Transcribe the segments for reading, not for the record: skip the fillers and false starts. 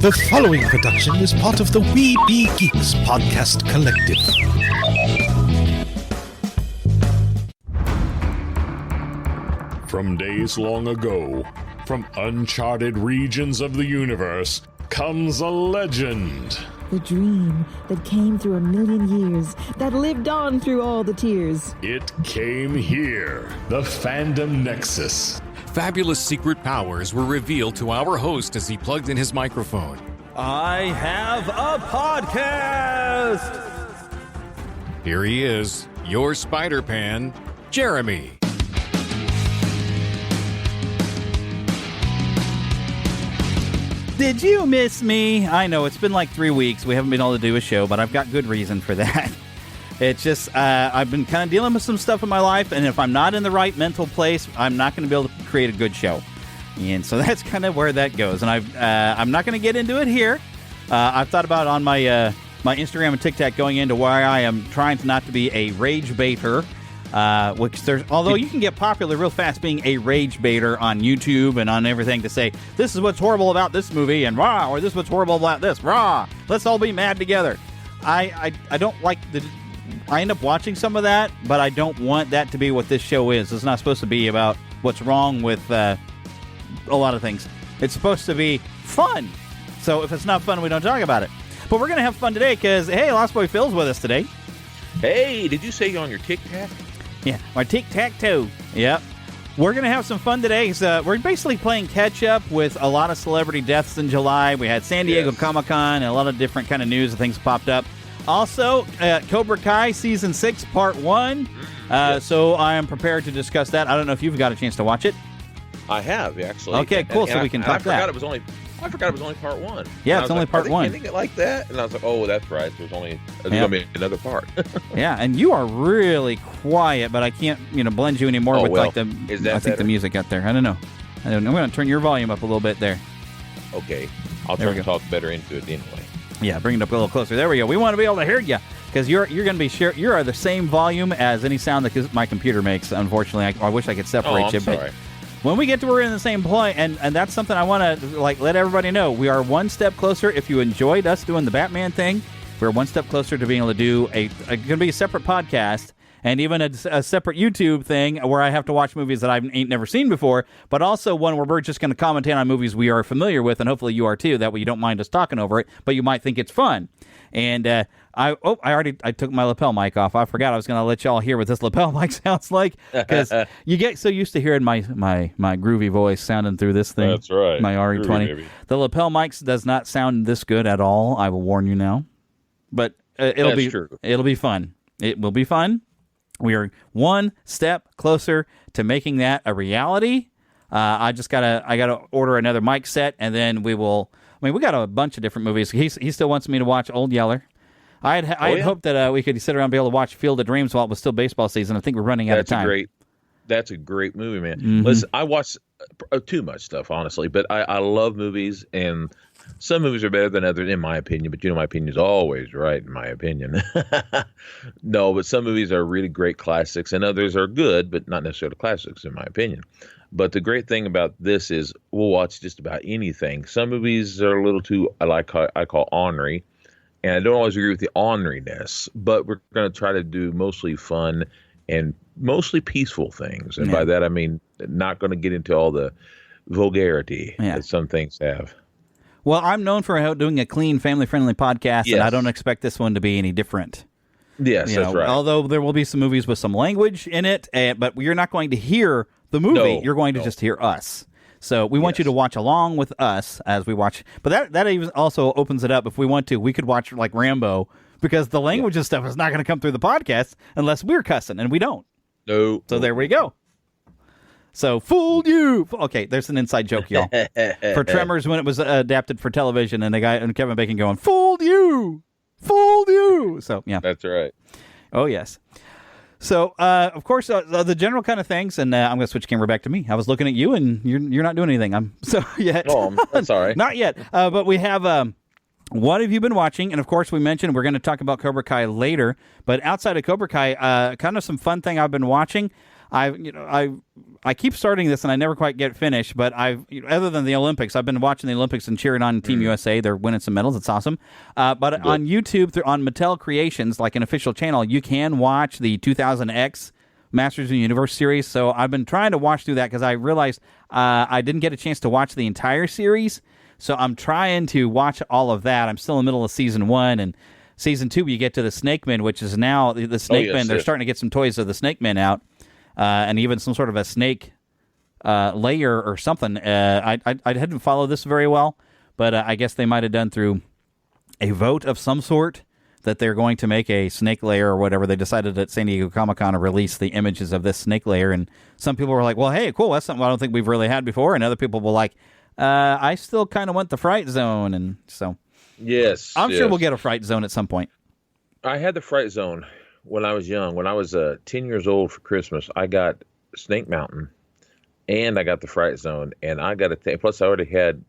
The following production is part of the We Be Geeks podcast collective. From days long ago, from uncharted regions of the universe, comes a legend. The dream that came through a million years, that lived on through all the tears. It came here, the Fandom Nexus. Fabulous secret powers were revealed to our host as he plugged in his microphone. I have a podcast! Here he is, your Spider-Pan, Jeremy. Did you miss me? I know, it's been like 3 weeks. We haven't been able to do a show, but I've got good reason for that. It's just, I've been kind of dealing with some stuff in my life, and if I'm not in the right mental place, I'm not going to be able to create a good show. And so that's kind of where that goes. And I'm not going to get into it here. I've thought about on my my Instagram and TikTok going into why I am trying to not to be a rage baiter. Although you can get popular real fast being a rage baiter on YouTube and on everything to say, this is what's horrible about this movie, and rah, or this is what's horrible about this, rah, let's all be mad together. I don't like I end up watching some of that, but I don't want that to be what this show is. It's not supposed to be about what's wrong with a lot of things. It's supposed to be fun. So if it's not fun, we don't talk about it. But we're going to have fun today because, hey, Lost Boy Phil's with us today. Hey, did you say you're on your tic-tac? Yeah, my tic-tac-toe. Yep. We're going to have some fun today. We're basically playing catch-up with a lot of celebrity deaths in July. We had San Diego Comic-Con and a lot of different kind of news and things popped up. Also, Cobra Kai Season 6, Part 1. So I am prepared to discuss that. I don't know if you've got a chance to watch it. I have, actually. Okay, cool. So we can talk that. I forgot it was only Part 1. Yeah, it's only Part 1. I think it like that? And I was like, oh, that's right. There's going to be another part. Yeah, and you are really quiet, but I can't, blend you anymore with like the. Is that I think the music out there. I don't know. I'm going to turn your volume up a little bit there. Okay, I'll try to talk better into it anyway. Yeah, bring it up a little closer. There we go. We want to be able to hear you because you're going to be you are the same volume as any sound that my computer makes. Unfortunately, I wish I could separate you. Sorry. But when we get to where we're in the same play, and that's something I want to let everybody know. We are one step closer. If you enjoyed us doing the Batman thing, we're one step closer to being able to do going to be a separate podcast and even a separate YouTube thing where I have to watch movies that I ain't never seen before, but also one where we're just going to commentate on movies we are familiar with, and hopefully you are too. That way you don't mind us talking over it, but you might think it's fun. And I took my lapel mic off. I forgot I was going to let y'all hear what this lapel mic sounds like because you get so used to hearing my groovy voice sounding through this thing. That's right. My RE20. Groovy, the lapel mic does not sound this good at all. I will warn you now. But it'll be fun. It will be fun. We are one step closer to making that a reality. I gotta order another mic set, and then we will. I mean, we got a bunch of different movies. He still wants me to watch Old Yeller. I had hoped that we could sit around and be able to watch Field of Dreams while it was still baseball season. I think we're running out of time. That's a great movie, man. Mm-hmm. Listen, I watch too much stuff, honestly, but I love movies, and some movies are better than others, in my opinion. But my opinion is always right, in my opinion. No, but some movies are really great classics, and others are good, but not necessarily classics, in my opinion. But the great thing about this is we'll watch just about anything. Some movies are a little too, I call ornery, and I don't always agree with the orneriness, but we're going to try to do mostly fun and mostly peaceful things. And by that, I mean not going to get into all the vulgarity that some things have. Well, I'm known for doing a clean, family-friendly podcast, and I don't expect this one to be any different. Yes, that's right. Although there will be some movies with some language in it, but you're not going to hear the movie. You're going to just hear us. So we want you to watch along with us as we watch. But that even also opens it up. If we want to, we could watch like Rambo, because the language and stuff is not going to come through the podcast unless we're cussing, and we don't. No. So there we go. So, fooled you. Okay, there's an inside joke, y'all. For Tremors, when it was adapted for television, and the guy and Kevin Bacon going, fooled you. Fooled you. So, yeah. That's right. Oh, yes. So, of course, the general kind of things, and I'm going to switch camera back to me. I was looking at you, and you're not doing anything. I'm that's all right. Not yet. But we have what have you been watching? And, of course, we mentioned we're going to talk about Cobra Kai later. But outside of Cobra Kai, kind of some fun thing I've been watching. I keep starting this and I never quite get finished. But other than the Olympics, I've been watching the Olympics and cheering on Team USA. They're winning some medals. It's awesome. But on YouTube, on Mattel Creations, like an official channel, you can watch the 2000X Masters of the Universe series. So I've been trying to watch through that because I realized I didn't get a chance to watch the entire series. So I'm trying to watch all of that. I'm still in the middle of season 1 and season 2. You get to the Snake Men, which is now the Snake Men. They're starting to get some toys of the Snake Men out, and even some sort of a snake layer or something. I didn't follow this very well, but I guess they might have done through a vote of some sort that they're going to make a snake layer or whatever. They decided at San Diego Comic-Con to release the images of this snake layer, and some people were like, well, hey, cool, that's something I don't think we've really had before, and other people were like, I still kind of want the Fright Zone, and so I'm sure we'll get a Fright Zone at some point. I had the Fright Zone when I was young. When I was 10 years old for Christmas, I got Snake Mountain, and I got the Fright Zone, and I got to plus I already had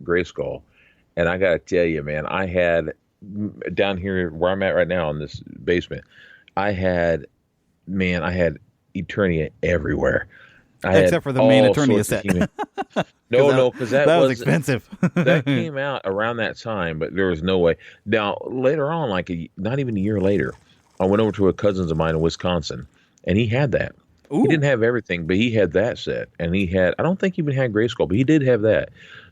Grayskull, and I got to tell you, man, I had down here where I'm at right now in this basement, I had Eternia everywhere. Except for the main Eternia set. No, because that was expensive. That came out around that time, but there was no way. Now, later on, not even a year later, I went over to a cousin of mine in Wisconsin, and he had that. Ooh. He didn't have everything, but he had that set. And he had, I don't think he even had Grayskull, but he did have that.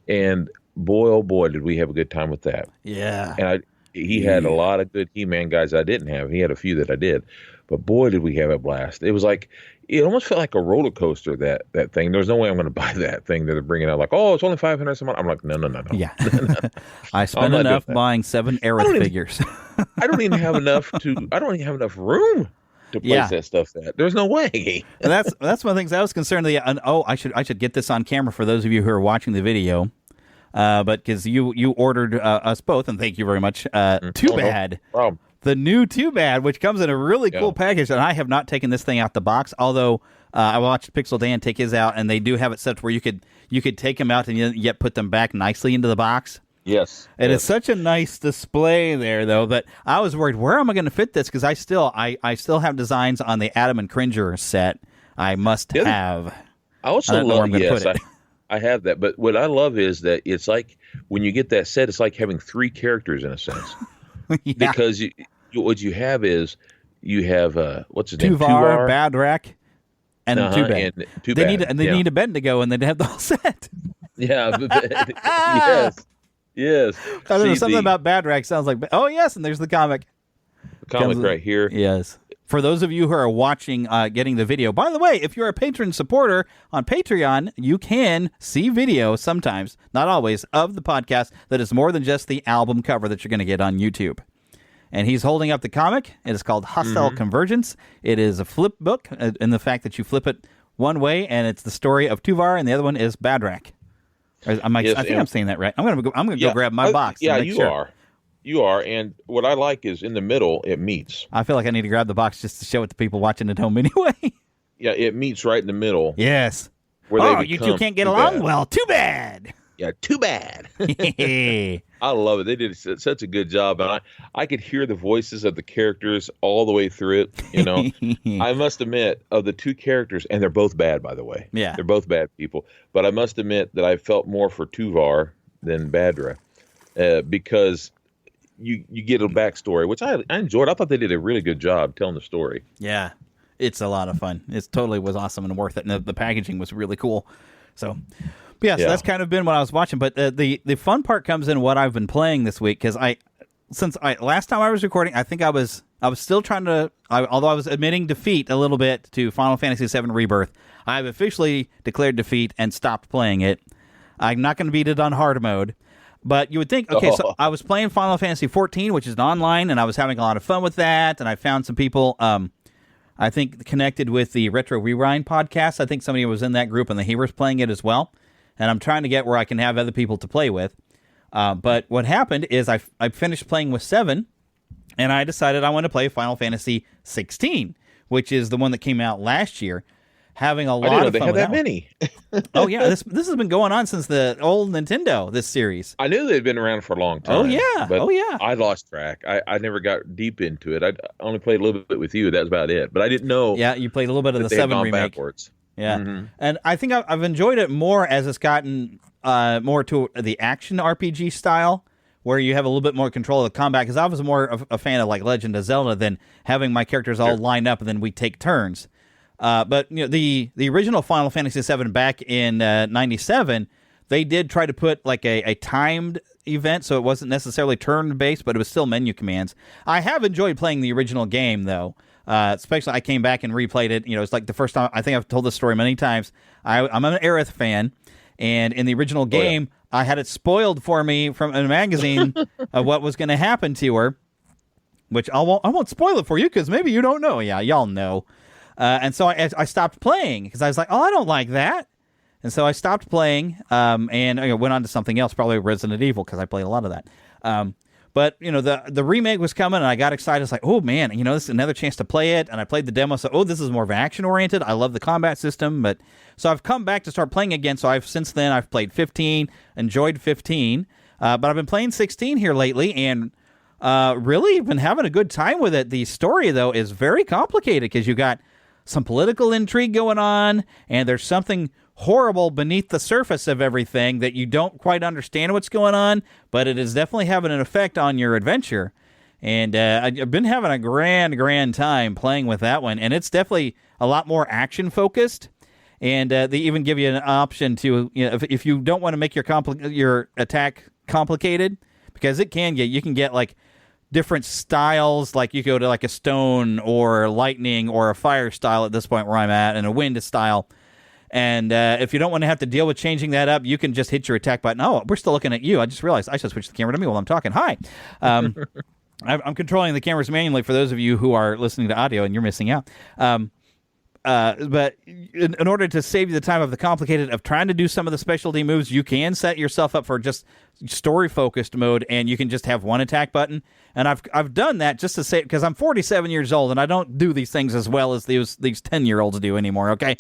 And boy, oh boy, did we have a good time with that. Yeah. And he had a lot of good He-Man guys I didn't have. He had a few that I did. But boy, did we have a blast. It was like, it almost felt like a roller coaster, that thing. There's no way I'm going to buy that thing that they're bringing out. Like, oh, it's only $500 some. I'm like, no. Yeah. I spent enough buying 7 Aerith figures. I don't even have enough room to place that stuff at. There's no way. And that's one of the things I was concerned. I should get this on camera for those of you who are watching the video. But because you ordered us both, and thank you very much. Too Bad. No problem. The new Too Bad, which comes in a really cool package, and I have not taken this thing out the box, although I watched Pixel Dan take his out, and they do have it set where you could take them out and yet put them back nicely into the box. Yes. And it's such a nice display there, though, that I was worried, where am I going to fit this? Because I still have designs on the Adam and Cringer set I must have. I also love, I have that, but what I love is that it's like, when you get that set, it's like having 3 characters in a sense. Because what you have is, you have what's his name? Tuvar, Badrak, and Too Bad. They need a Bendigo, and they'd have the whole set. Yeah. Yes. I don't know, something about Badrak sounds like, oh yes, and there's the comic. The comic right here. Yes. For those of you who are watching, getting the video, by the way, if you're a patron supporter on Patreon, you can see video sometimes, not always, of the podcast that is more than just the album cover that you're going to get on YouTube. And he's holding up the comic. It is called Hostile Convergence. It is a flip book in the fact that you flip it one way, and it's the story of Tuvar, and the other one is Badrak. I think I'm saying that right. I'm gonna go grab my box. Yeah, You are, and what I like is in the middle, it meets. I feel like I need to grab the box just to show it to people watching at home anyway. Yeah, it meets right in the middle. Yes. You two can't get along well. Too bad. Yeah, too bad. I love it. They did such a good job, and I could hear the voices of the characters all the way through it. You know, I must admit, of the 2 characters, and they're both bad, by the way. Yeah, they're both bad people. But I must admit that I felt more for Tuvar than Badra, because you get a backstory, which I enjoyed. I thought they did a really good job telling the story. Yeah, it's a lot of fun. It totally was awesome and worth it, and the packaging was really cool. So so that's kind of been what I was watching. But the fun part comes in what I've been playing this week, because last time I was recording, I think I was still trying to, although I was admitting defeat a little bit to Final Fantasy VII Rebirth, I've officially declared defeat and stopped playing it. I'm not going to beat it on hard mode. But you would think, so I was playing Final Fantasy XIV, which is online, and I was having a lot of fun with that, and I found some people, I think, connected with the Retro Rewind podcast. I think somebody was in that group, and he was playing it as well. And I'm trying to get where I can have other people to play with. But what happened is I finished playing with 7, and I decided I want to play Final Fantasy XVI, which is the one that came out last year. having a I lot didn't know of they fun had with that one. many. Oh yeah, this has been going on since the old Nintendo. This series. I knew they'd been around for a long time. Oh yeah, but oh yeah. I lost track. I never got deep into it. I only played a little bit with you. That was about it. But I didn't know. Yeah, you played a little bit of that the they had 7 gone remake. backwards. Yeah, Mhm. and I think I've enjoyed it more as it's gotten more to the action RPG style, where you have a little bit more control of the combat. Because I was more of a fan of like Legend of Zelda than having my characters all lined up and then we take turns. But you know, the original Final Fantasy VII back in '97, they did try to put like a timed event, so it wasn't necessarily turn based, but it was still menu commands. I have enjoyed playing the original game though. Especially, I came back and replayed it. You know, it's like the first time. I think I've told this story many times. I'm an Aerith fan, and in the original game, I had it spoiled for me from a magazine of what was going to happen to her. Which I won't spoil it for you because maybe you don't know. Yeah, y'all know. And so I stopped playing because I was like, oh, I don't like that. And so I stopped playing and I went on to something else, probably Resident Evil, because I played a lot of that. But, you know, the remake was coming, and I got excited. It's like, oh, man, you know, this is another chance to play it. And I played the demo, so, oh, this is more of an action-oriented. I love the combat system. But so I've come back to start playing again. So since then, I've played 15, enjoyed 15. But I've been playing 16 here lately, and really been having a good time with it. The story, though, is very complicated because you got some political intrigue going on, and there's something horrible beneath the surface of everything that you don't quite understand what's going on, but it is definitely having an effect on your adventure. And I've been having a grand time playing with that one, and it's definitely a lot more action-focused. And they even give you an option to, you know, if you don't want to make your attack complicated, because you can get like different styles, like you go to like a stone or lightning or a fire style at this point where I'm at, and a wind style. And if you don't want to have to deal with changing that up, you can just hit your attack button. Oh, we're still looking at you. I just realized I should switch the camera to me while I'm talking. Hi. I'm controlling the cameras manually for those of you who are listening to audio and you're missing out. But in order to save you the time of the complicated of trying to do some of the specialty moves, you can set yourself up for just story-focused mode, and you can just have one attack button. And I've done that just to say, because I'm 47 years old, and I don't do these things as well as these 10-year-olds do anymore, okay?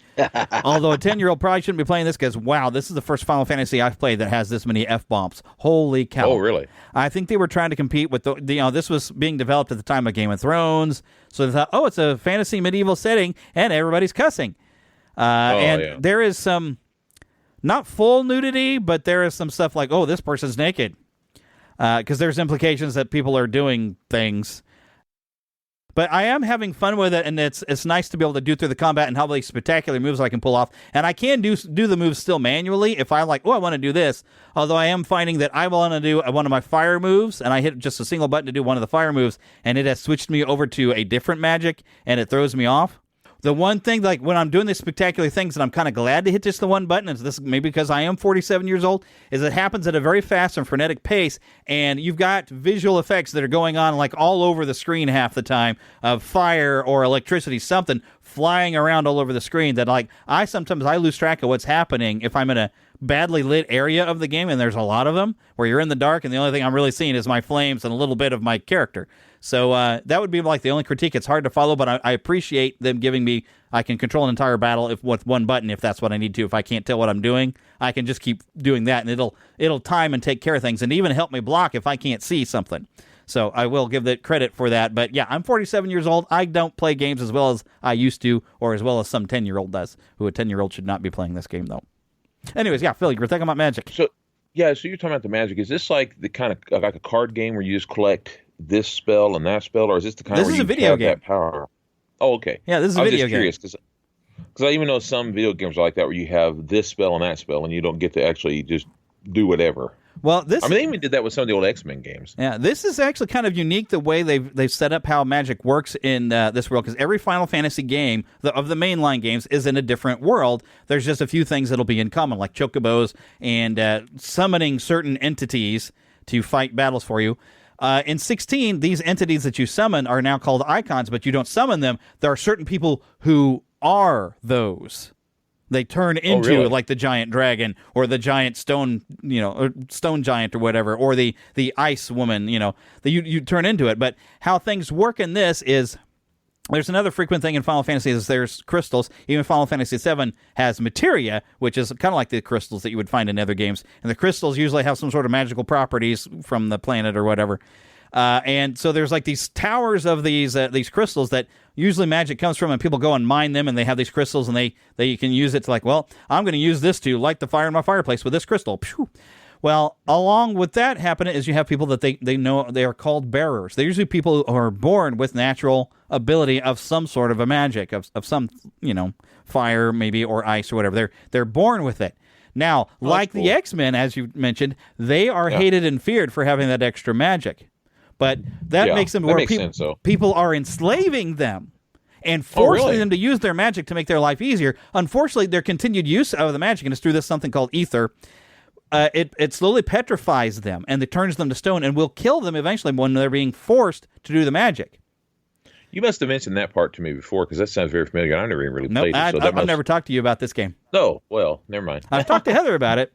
Although a 10-year-old probably shouldn't be playing this because, wow, this is the first Final Fantasy I've played that has this many F-bombs. Holy cow. Oh, really? I think they were trying to compete with this was being developed at the time of Game of Thrones, so they thought, oh, it's a fantasy medieval setting, and everybody's cussing. There is some, not full nudity, but there is some stuff like, oh, this person's naked. Because there's implications that people are doing things. But I am having fun with it, and it's nice to be able to do through the combat and how many spectacular moves I can pull off. And I can do the moves still manually if I like, oh, I want to do this. Although I am finding that I want to do one of my fire moves, and I hit just a single button to do one of the fire moves, and it has switched me over to a different magic, and it throws me off. The one thing, like when I'm doing these spectacular things, and I'm kind of glad to hit just the one button, and this maybe because I am 47 years old, is it happens at a very fast and frenetic pace, and you've got visual effects that are going on like all over the screen half the time of fire or electricity, something flying around all over the screen that like I lose track of what's happening if I'm in a badly lit area of the game, and there's a lot of them where you're in the dark, and the only thing I'm really seeing is my flames and a little bit of my character. So that would be like the only critique. It's hard to follow, but I appreciate them giving me, I can control an entire battle with one button if that's what I need to. If I can't tell what I'm doing, I can just keep doing that, and it'll time and take care of things, and even help me block if I can't see something. So I will give that credit for that. But yeah, I'm 47 years old. I don't play games as well as I used to, or as well as some 10-year-old does, who a 10-year-old should not be playing this game, though. Anyways, yeah, Phil, you were talking about magic. So you're talking about the magic. Is this like the kind of like a card game where you just collect this spell and that spell, or is this the kind this where is you a video have game. That power? Oh, okay. Yeah, this is a video game. I was just curious because I even know some video games are like that where you have this spell and that spell, and you don't get to actually just do whatever. Well, they even did that with some of the old X-Men games. Yeah, this is actually kind of unique the way they've set up how magic works in this world, because every Final Fantasy game of the mainline games is in a different world. There's just a few things that'll be in common, like chocobos and summoning certain entities to fight battles for you. In 16, these entities that you summon are now called icons, but you don't summon them. There are certain people who are those. They turn into like the giant dragon or the giant stone, or stone giant or whatever, or the ice woman, you turn into it. But how things work in this is There's another frequent thing in Final Fantasy is there's crystals. Even Final Fantasy VII has materia, which is kind of like the crystals that you would find in other games. And the crystals usually have some sort of magical properties from the planet or whatever. And so there's like these towers of these crystals that usually magic comes from, and people go and mine them, and they have these crystals, and they can use it to like, well, I'm going to use this to light the fire in my fireplace with this crystal. Phew. Well, along with that happening is you have people that they know they are called bearers. They're usually people who are born with natural ability of some sort of a magic, of some, fire maybe or ice or whatever. They're born with it. Now, like the X-Men, as you mentioned, they are hated and feared for having that extra magic. But that makes them where people are enslaving them and forcing them to use their magic to make their life easier. Unfortunately, their continued use of the magic, and it's through this something called ether, it slowly petrifies them, and it turns them to stone, and will kill them eventually when they're being forced to do the magic. You must have mentioned that part to me before, because that sounds very familiar. I never even really played it. I've never talked to you about this game. No, well, never mind. I've talked to Heather about it,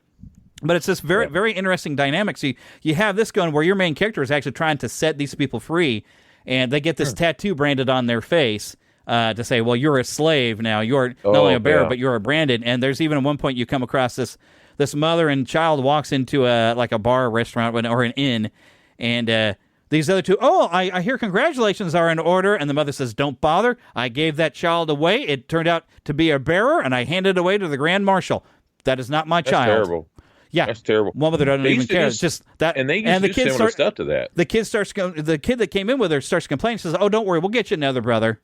but it's this very, very interesting dynamic. So you have this going where your main character is actually trying to set these people free, and they get this tattoo branded on their face to say, well, you're a slave now. You're not only a bearer, but you're a branded. And there's even at one point you come across this mother and child walks into a bar or restaurant or an inn, and these other two, I hear congratulations are in order, and the mother says, don't bother. I gave that child away. It turned out to be a bearer, and I handed it away to the Grand Marshal. That is not my child. That's terrible. Yeah, that's terrible. One mother doesn't even care. It's just that, and they used to do similar stuff to that. The kid that came in with her starts complaining. Says, "Oh, don't worry, we'll get you another brother."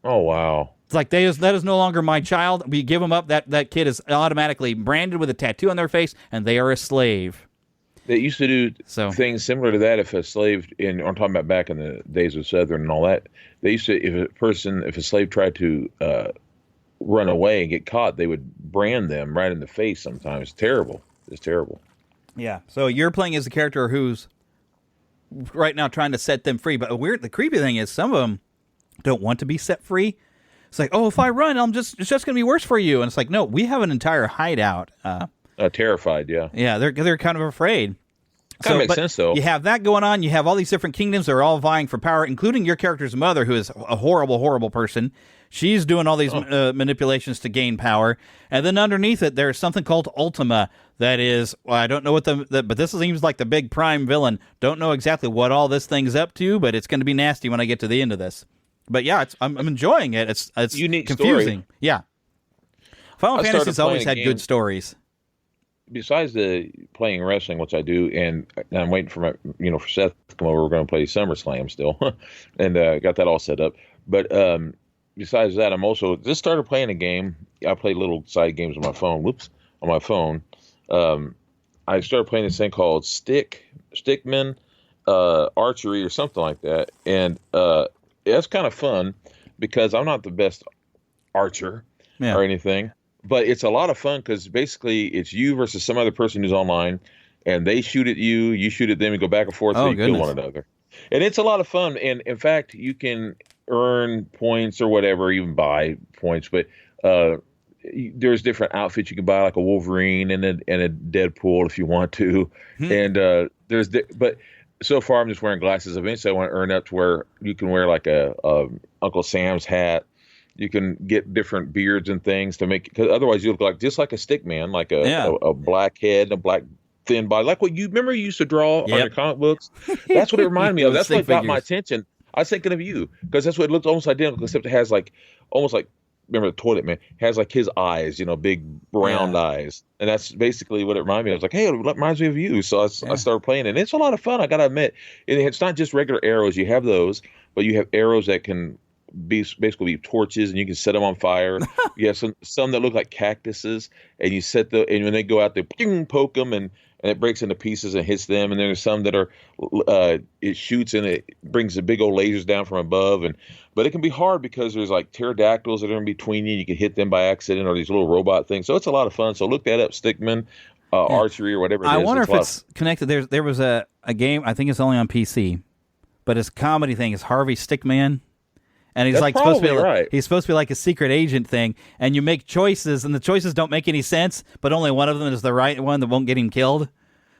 Oh wow! It's like that is no longer my child. We give them up. That kid is automatically branded with a tattoo on their face, and they are a slave. They used to do things similar to that. If a slave, I'm talking about back in the days of Southern and all that, they used to, if a slave tried to run away and get caught, they would brand them right in the face sometimes. It's terrible. It's terrible. Yeah. So you're playing as a character who's right now trying to set them free. But the creepy thing is some of them don't want to be set free. It's like, if I run, it's just going to be worse for you. And it's like, no, we have an entire hideout. Terrified, yeah. Yeah, they're kind of afraid. Kind of makes sense, though. You have that going on. You have all these different kingdoms that are all vying for power, including your character's mother, who is a horrible, horrible person. She's doing all these manipulations to gain power. And then underneath it, there's something called Ultima that is, I don't know what but this seems like the big prime villain. Don't know exactly what all this thing's up to, but it's going to be nasty when I get to the end of this. But yeah, I'm enjoying it. It's unique, confusing. Story. Yeah. Final Fantasy's always had good stories. Besides the playing wrestling, which I do, and I'm waiting for for Seth to come over. We're going to play SummerSlam still, and got that all set up. But besides that, I'm also just started playing a game. I play little side games on my phone. On my phone. I started playing this thing called Stickman Archery or something like that, and it's kind of fun because I'm not the best archer or anything. But it's a lot of fun because basically it's you versus some other person who's online, and they shoot at you, you shoot at them, and go back and forth, so you kill one another. And it's a lot of fun. And in fact, you can earn points or whatever, even buy points. But there's different outfits you can buy, like a Wolverine and a Deadpool if you want to. And but so far I'm just wearing glasses. Eventually, I want to earn up to where you can wear like a Uncle Sam's hat. You can get different beards and things to make, because otherwise you look just like a stick man, like a black head and a black thin body, like what you used to draw on your comic books. That's what it reminded me of. That's what got my attention. I was thinking of you because that's what it looked almost identical, except it has almost like remember the toilet man has like his eyes, big round eyes, and that's basically what it reminded me of. I was like, hey, it reminds me of you. So I started playing, and it's a lot of fun. I gotta admit, it's not just regular arrows. You have those, but you have arrows that can basically torches, and you can set them on fire. You have some that look like cactuses, and you and when they go out, they poke them, and it breaks into pieces and hits them. And then there's some that are it shoots and it brings the big old lasers down from above. But it can be hard because there's like pterodactyls that are in between you. You can hit them by accident, or these little robot things. So it's a lot of fun. So look that up, Stickman Archery or whatever it is. I wonder if it's connected. There was a game, I think it's only on PC, but his comedy thing is Harvey Stickman. And he's supposed to be he's supposed to be like a secret agent thing, and you make choices, and the choices don't make any sense, but only one of them is the right one that won't get him killed.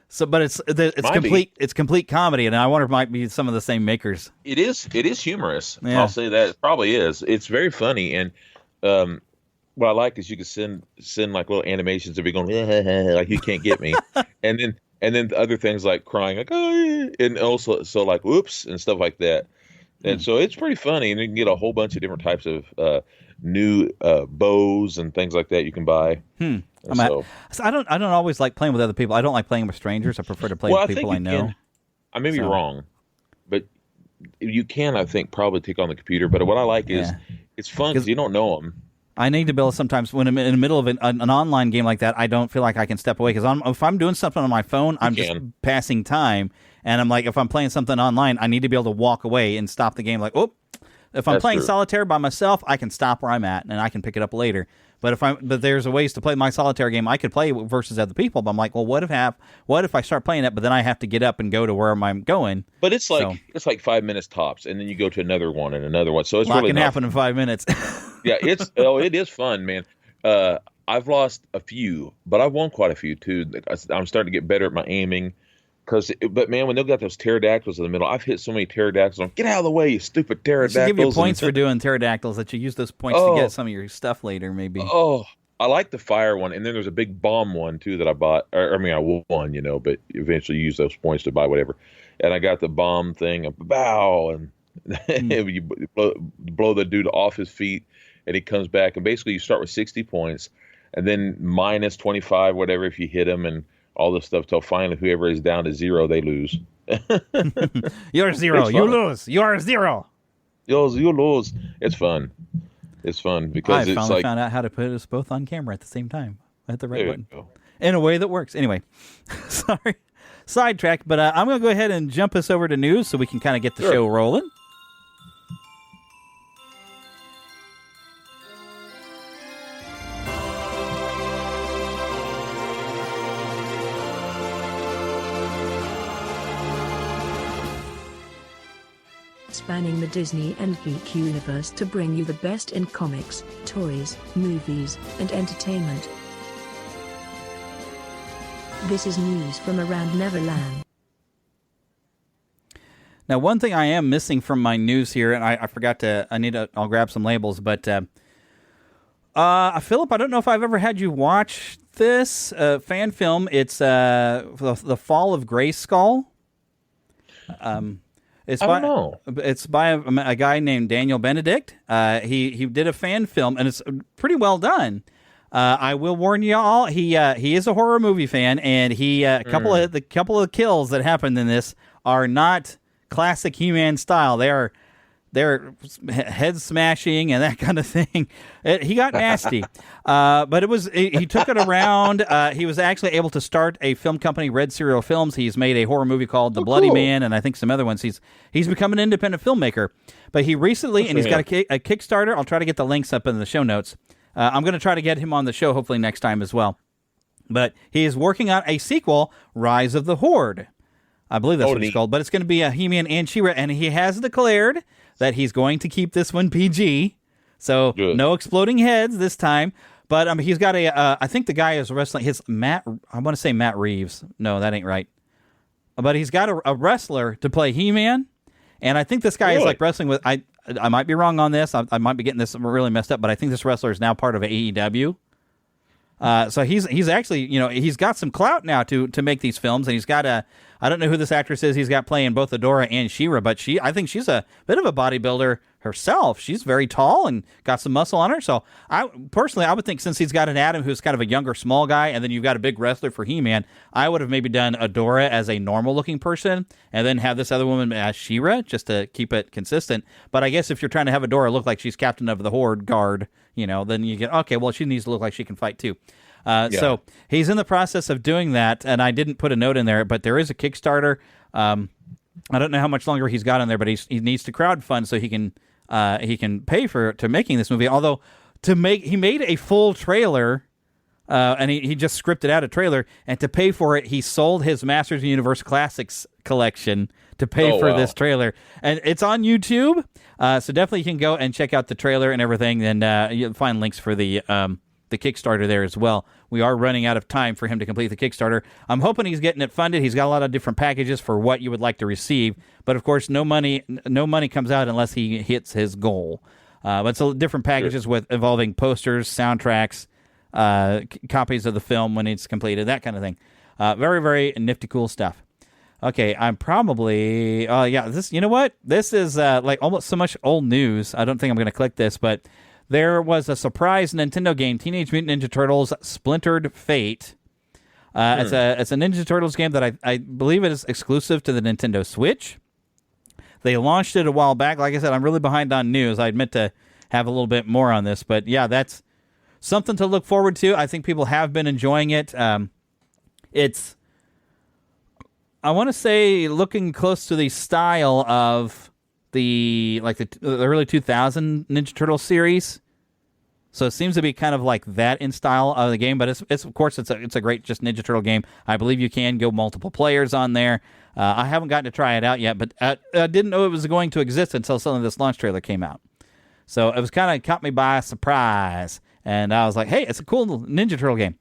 So, but it's it's complete comedy, and I wonder if it might be some of the same makers. It is humorous. Yeah. I'll say that it probably is. It's very funny, and what I like is you can send like little animations to be going like you can't get me, and then other things like crying like oh, and also so like whoops and stuff like that, and so it's pretty funny, and you can get a whole bunch of different types of new bows and things like that you can buy. So I don't always like playing with other people. I don't like playing with strangers. I prefer to play with people I know. I may be wrong, but you can, I think, probably take on the computer. But what I like is it's fun because you don't know them. I need to be able to sometimes when I'm in the middle of an online game like that, I don't feel like I can step away because if I'm doing something on my phone, I'm just passing time. And I'm like, if I'm playing something online, I need to be able to walk away and stop the game. Like, oh, if I'm playing solitaire by myself, I can stop where I'm at and I can pick it up later. But there's a ways to play my solitaire game I could play versus other people. But I'm like, well, what if I start playing it, but then I have to get up and go to where I'm going? But it's like 5 minutes tops, and then you go to another one and another one. So it's really can happen in 5 minutes. Yeah, it is fun, man. I've lost a few, but I've won quite a few too. I'm starting to get better at my aiming. But man, when they've got those pterodactyls in the middle, I've hit so many pterodactyls. Get out of the way, you stupid pterodactyls! They give you points for doing pterodactyls. That you use those points to get some of your stuff later, maybe. Oh, I like the fire one, and then there's a big bomb one too that I bought. I won, but eventually use those points to buy whatever. And I got the bomb thing, and you blow the dude off his feet, and he comes back. And basically, you start with 60 points, and then minus 25, whatever, if you hit him, and all this stuff till finally whoever is down to 0, they lose. You're 0. You lose. You are 0. You lose. It's fun. It's fun because I finally found out how to put us both on camera at the same time. I hit the right button in a way that works. Anyway, sorry, sidetrack. But I'm going to go ahead and jump us over to news so we can kind of get the show rolling. Spanning the Disney and geek universe to bring you the best in comics, toys, movies, and entertainment. This is news from around Neverland. Now, one thing I am missing from my news here, and I forgot I'll grab some labels, but Philip, I don't know if I've ever had you watch this fan film. It's The Fall of Grayskull. I don't know. It's by a guy named Daniel Benedict. He did a fan film, and it's pretty well done. I will warn you all. He is a horror movie fan, and a couple of kills that happened in this are not classic He-Man style. They're head smashing and that kind of thing. He got nasty, but he took it around. He was actually able to start a film company, Red Serial Films. He's made a horror movie called The Bloody Man, and I think some other ones. He's become an independent filmmaker. But he recently, and he's got a Kickstarter. I'll try to get the links up in the show notes. I'm going to try to get him on the show hopefully next time as well. But he is working on a sequel, Rise of the Horde. I believe that's what it's called. But it's going to be a He-Man and She-Ra, and he has declared that he's going to keep this one PG. So no exploding heads this time. But he's got I think the guy is wrestling. I want to say Matt Reeves. No, that ain't right. But he's got a wrestler to play He-Man. And I think this guy is like wrestling with, I might be wrong on this. I might be getting this really messed up, but I think this wrestler is now part of AEW. So he's actually, he's got some clout now to make these films, and he's got I don't know who this actress is he's got playing both Adora and She-Ra, but I think she's a bit of a bodybuilder herself. She's very tall and got some muscle on her. So I would think since he's got an Adam who's kind of a younger, small guy, and then you've got a big wrestler for He-Man, I would have maybe done Adora as a normal looking person and then have this other woman as She-Ra just to keep it consistent. But I guess if you're trying to have Adora look like she's captain of the Horde guard, then you get, okay, well, she needs to look like she can fight too. So he's in the process of doing that, and I didn't put a note in there, but there is a Kickstarter. I don't know how much longer he's got in there, but he needs to crowdfund so he can pay to making this movie. Although he made a full trailer, and he just scripted out a trailer, and to pay for it, he sold his Masters of the Universe Classics collection to pay for this trailer, and it's on YouTube. So definitely you can go and check out the trailer and everything, and you'll find links for the the Kickstarter there as well. We are running out of time for him to complete the Kickstarter. I'm hoping he's getting it funded. He's got a lot of different packages for what you would like to receive, but of course, no money comes out unless he hits his goal. But it's different packages with involving posters, soundtracks, copies of the film when it's completed, that kind of thing. Very, very nifty, cool stuff. Okay, I'm probably... this. You know what? This is like almost so much old news. I don't think I'm going to click this, but there was a surprise Nintendo game, Teenage Mutant Ninja Turtles Splintered Fate. It's a Ninja Turtles game that I believe it is exclusive to the Nintendo Switch. They launched it a while back. Like I said, I'm really behind on news. I admit to have a little bit more on this, but yeah, that's something to look forward to. I think people have been enjoying it. It's, I want to say, looking close to the style of the early 2000 Ninja Turtle series. So it seems to be kind of like that in style of the game, but it's of course it's a great just Ninja Turtle game. I believe you can go multiple players on there. I haven't gotten to try it out yet, but I didn't know it was going to exist until suddenly this launch trailer came out. So it was kind of caught me by surprise, and I was like, "Hey, it's a cool Ninja Turtle game."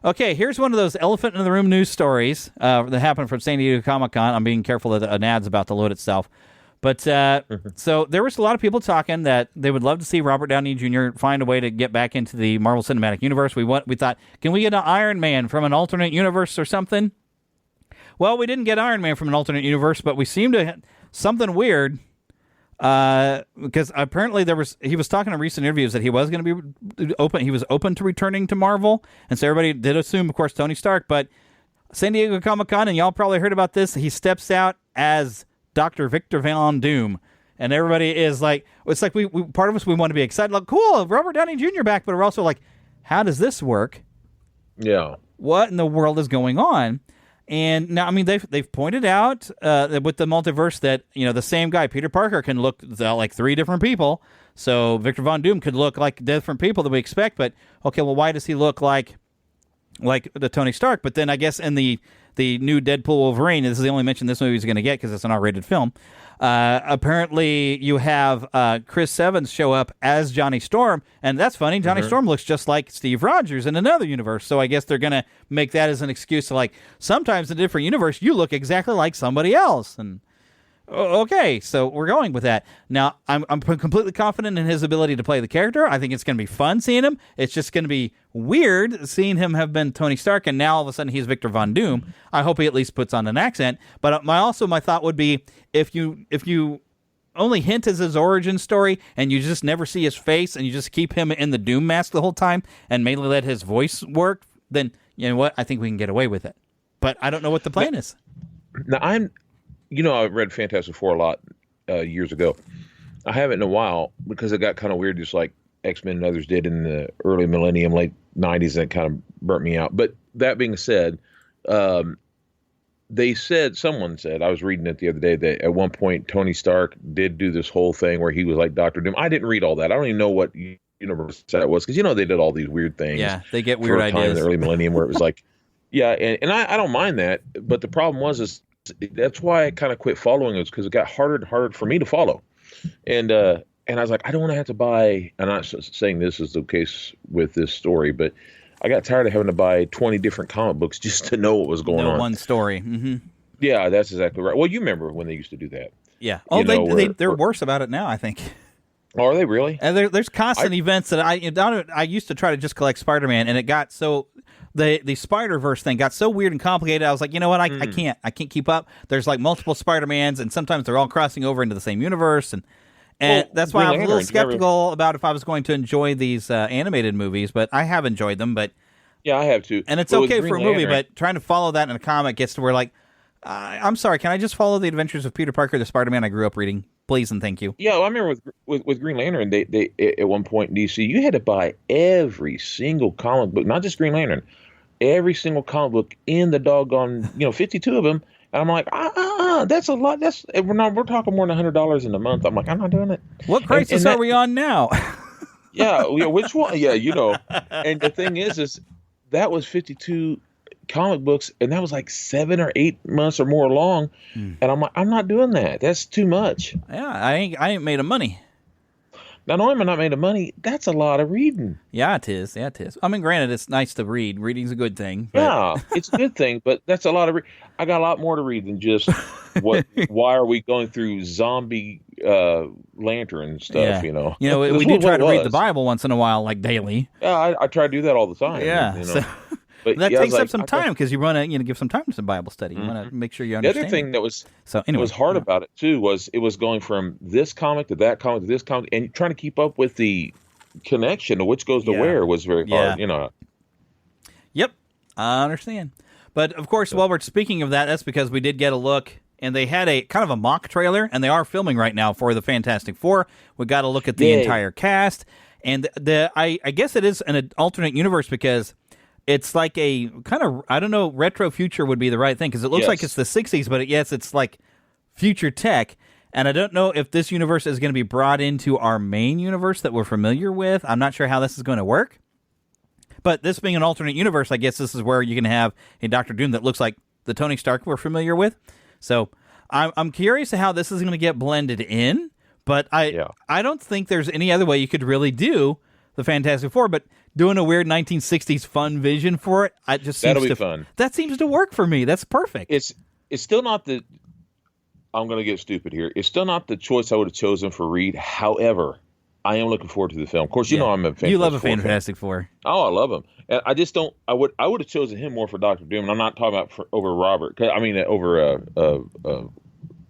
Okay, here's one of those elephant in the room news stories that happened from San Diego Comic-Con. I'm being careful that an ad's about to load itself. But so there was a lot of people talking that they would love to see Robert Downey Jr. find a way to get back into the Marvel Cinematic Universe. We thought, can we get an Iron Man from an alternate universe or something? Well, we didn't get Iron Man from an alternate universe, but we seemed to something weird because apparently he was talking in recent interviews that he was going to be open. He was open to returning to Marvel, and so everybody did assume, of course, Tony Stark. But San Diego Comic-Con, and y'all probably heard about this, he steps out as Dr. Victor Von Doom, and everybody is like, it's like we part of us, we want to be excited, like, cool, Robert Downey Jr. back, but we're also like, how does this work? Yeah. What in the world is going on? And now, I mean, they've pointed out with the multiverse that, you know, the same guy, Peter Parker, can look like three different people. So Victor Von Doom could look like different people that we expect. But okay, well, why does he look like the Tony Stark? But then I guess in the new Deadpool Wolverine, this is the only mention this movie is going to get because it's an R-rated film. Apparently, you have Chris Evans show up as Johnny Storm, and that's funny. Johnny Storm looks just like Steve Rogers in another universe, so I guess they're going to make that as an excuse to, like, sometimes in a different universe, you look exactly like somebody else. And okay, so we're going with that. Now, I'm completely confident in his ability to play the character. I think it's going to be fun seeing him. It's just going to be weird seeing him have been Tony Stark, and now all of a sudden he's Victor Von Doom. I hope he at least puts on an accent. But my thought would be, if you only hint as his origin story and you just never see his face and you just keep him in the Doom mask the whole time and mainly let his voice work, then you know what? I think we can get away with it. But I don't know what the plan is. Now, I read Fantastic Four a lot years ago. I haven't in a while because it got kind of weird, just like X-Men and others did in the early millennium, late 90s, and it kind of burnt me out. But that being said, someone said, I was reading it the other day, that at one point Tony Stark did do this whole thing where he was like Dr. Doom. I didn't read all that. I don't even know what universe that was, because they did all these weird things. Yeah, they get weird ideas. In the early millennium where it was like, yeah, and I don't mind that. But the problem is that's why I kind of quit following it, because it got harder and harder for me to follow. And I was like, I don't want to have to buy, I'm not saying this is the case with this story, but I got tired of having to buy 20 different comic books just to know what was going on. One story. Mm-hmm. Yeah, that's exactly right. Well, you remember when they used to do that. Yeah. Oh, they're worse about it now, I think. Oh, are they really? And there's constant events that I used to try to just collect Spider-Man, and it got so... The Spider-Verse thing got so weird and complicated. I was like, you know what? I can't keep up. There's like multiple Spider-Mans, and sometimes they're all crossing over into the same universe, and that's why I'm a little skeptical about if I was going to enjoy these animated movies. But I have enjoyed them. But yeah, I have too. And it's okay for a movie, but trying to follow that in a comic gets to where, like, I'm sorry, can I just follow the adventures of Peter Parker, the Spider-Man I grew up reading? Please and thank you. Yeah, well, I remember with Green Lantern, they at one point in DC, you had to buy every single comic book, not just Green Lantern, every single comic book in the doggone, 52 of them. And I'm like, that's a lot. We're talking more than $100 in a month. I'm like, I'm not doing it. What crisis are we on now? Yeah, which one? Yeah, And the thing is that was 52 comic books, and that was like 7 or 8 months or more long. And I'm like, I'm not doing that. That's too much. Yeah, I ain't made of money. Not only am I not making money, that's a lot of reading. Yeah, it is. Yeah, it is. I mean, granted, it's nice to read. Reading's a good thing. But... Yeah, it's a good thing, but that's a lot of. I got a lot more to read than just what. Why are we going through zombie lantern stuff? Yeah. We do try to read the Bible once in a while, like daily. Yeah, I try to do that all the time. Yeah, so, but that takes up some time because you want to give some time to some Bible study. You want to make sure you understand. The other thing that was anyway, was hard about it too was it was going from this comic to that comic to this comic, and trying to keep up with the connection of which goes to where was very hard. Yep, I understand. But of course, while we're speaking of that, that's because we did get a look. And they had a kind of a mock trailer, and they are filming right now for the Fantastic Four. We got to look at the entire cast, and I guess it is an alternate universe because it's like a kind of, I don't know, retro future would be the right thing because it looks like it's the 60s, but it's like future tech. And I don't know if this universe is going to be brought into our main universe that we're familiar with. I'm not sure how this is going to work. But this being an alternate universe, I guess this is where you can have a Doctor Doom that looks like the Tony Stark we're familiar with. So I'm curious to how this is going to get blended in, but I don't think there's any other way you could really do the Fantastic Four, but doing a weird 1960s fun vision for it, that'll be fun. That seems to work for me. That's perfect. It's still not the. I'm going to get stupid here. It's still not the choice I would have chosen for Reed. However, I am looking forward to the film. Of course, I'm a Fantastic Four. You love a Fantastic Four. Oh, I love him. And I just don't. I would have chosen him more for Doctor Doom. And I'm not talking about over Robert. I mean, over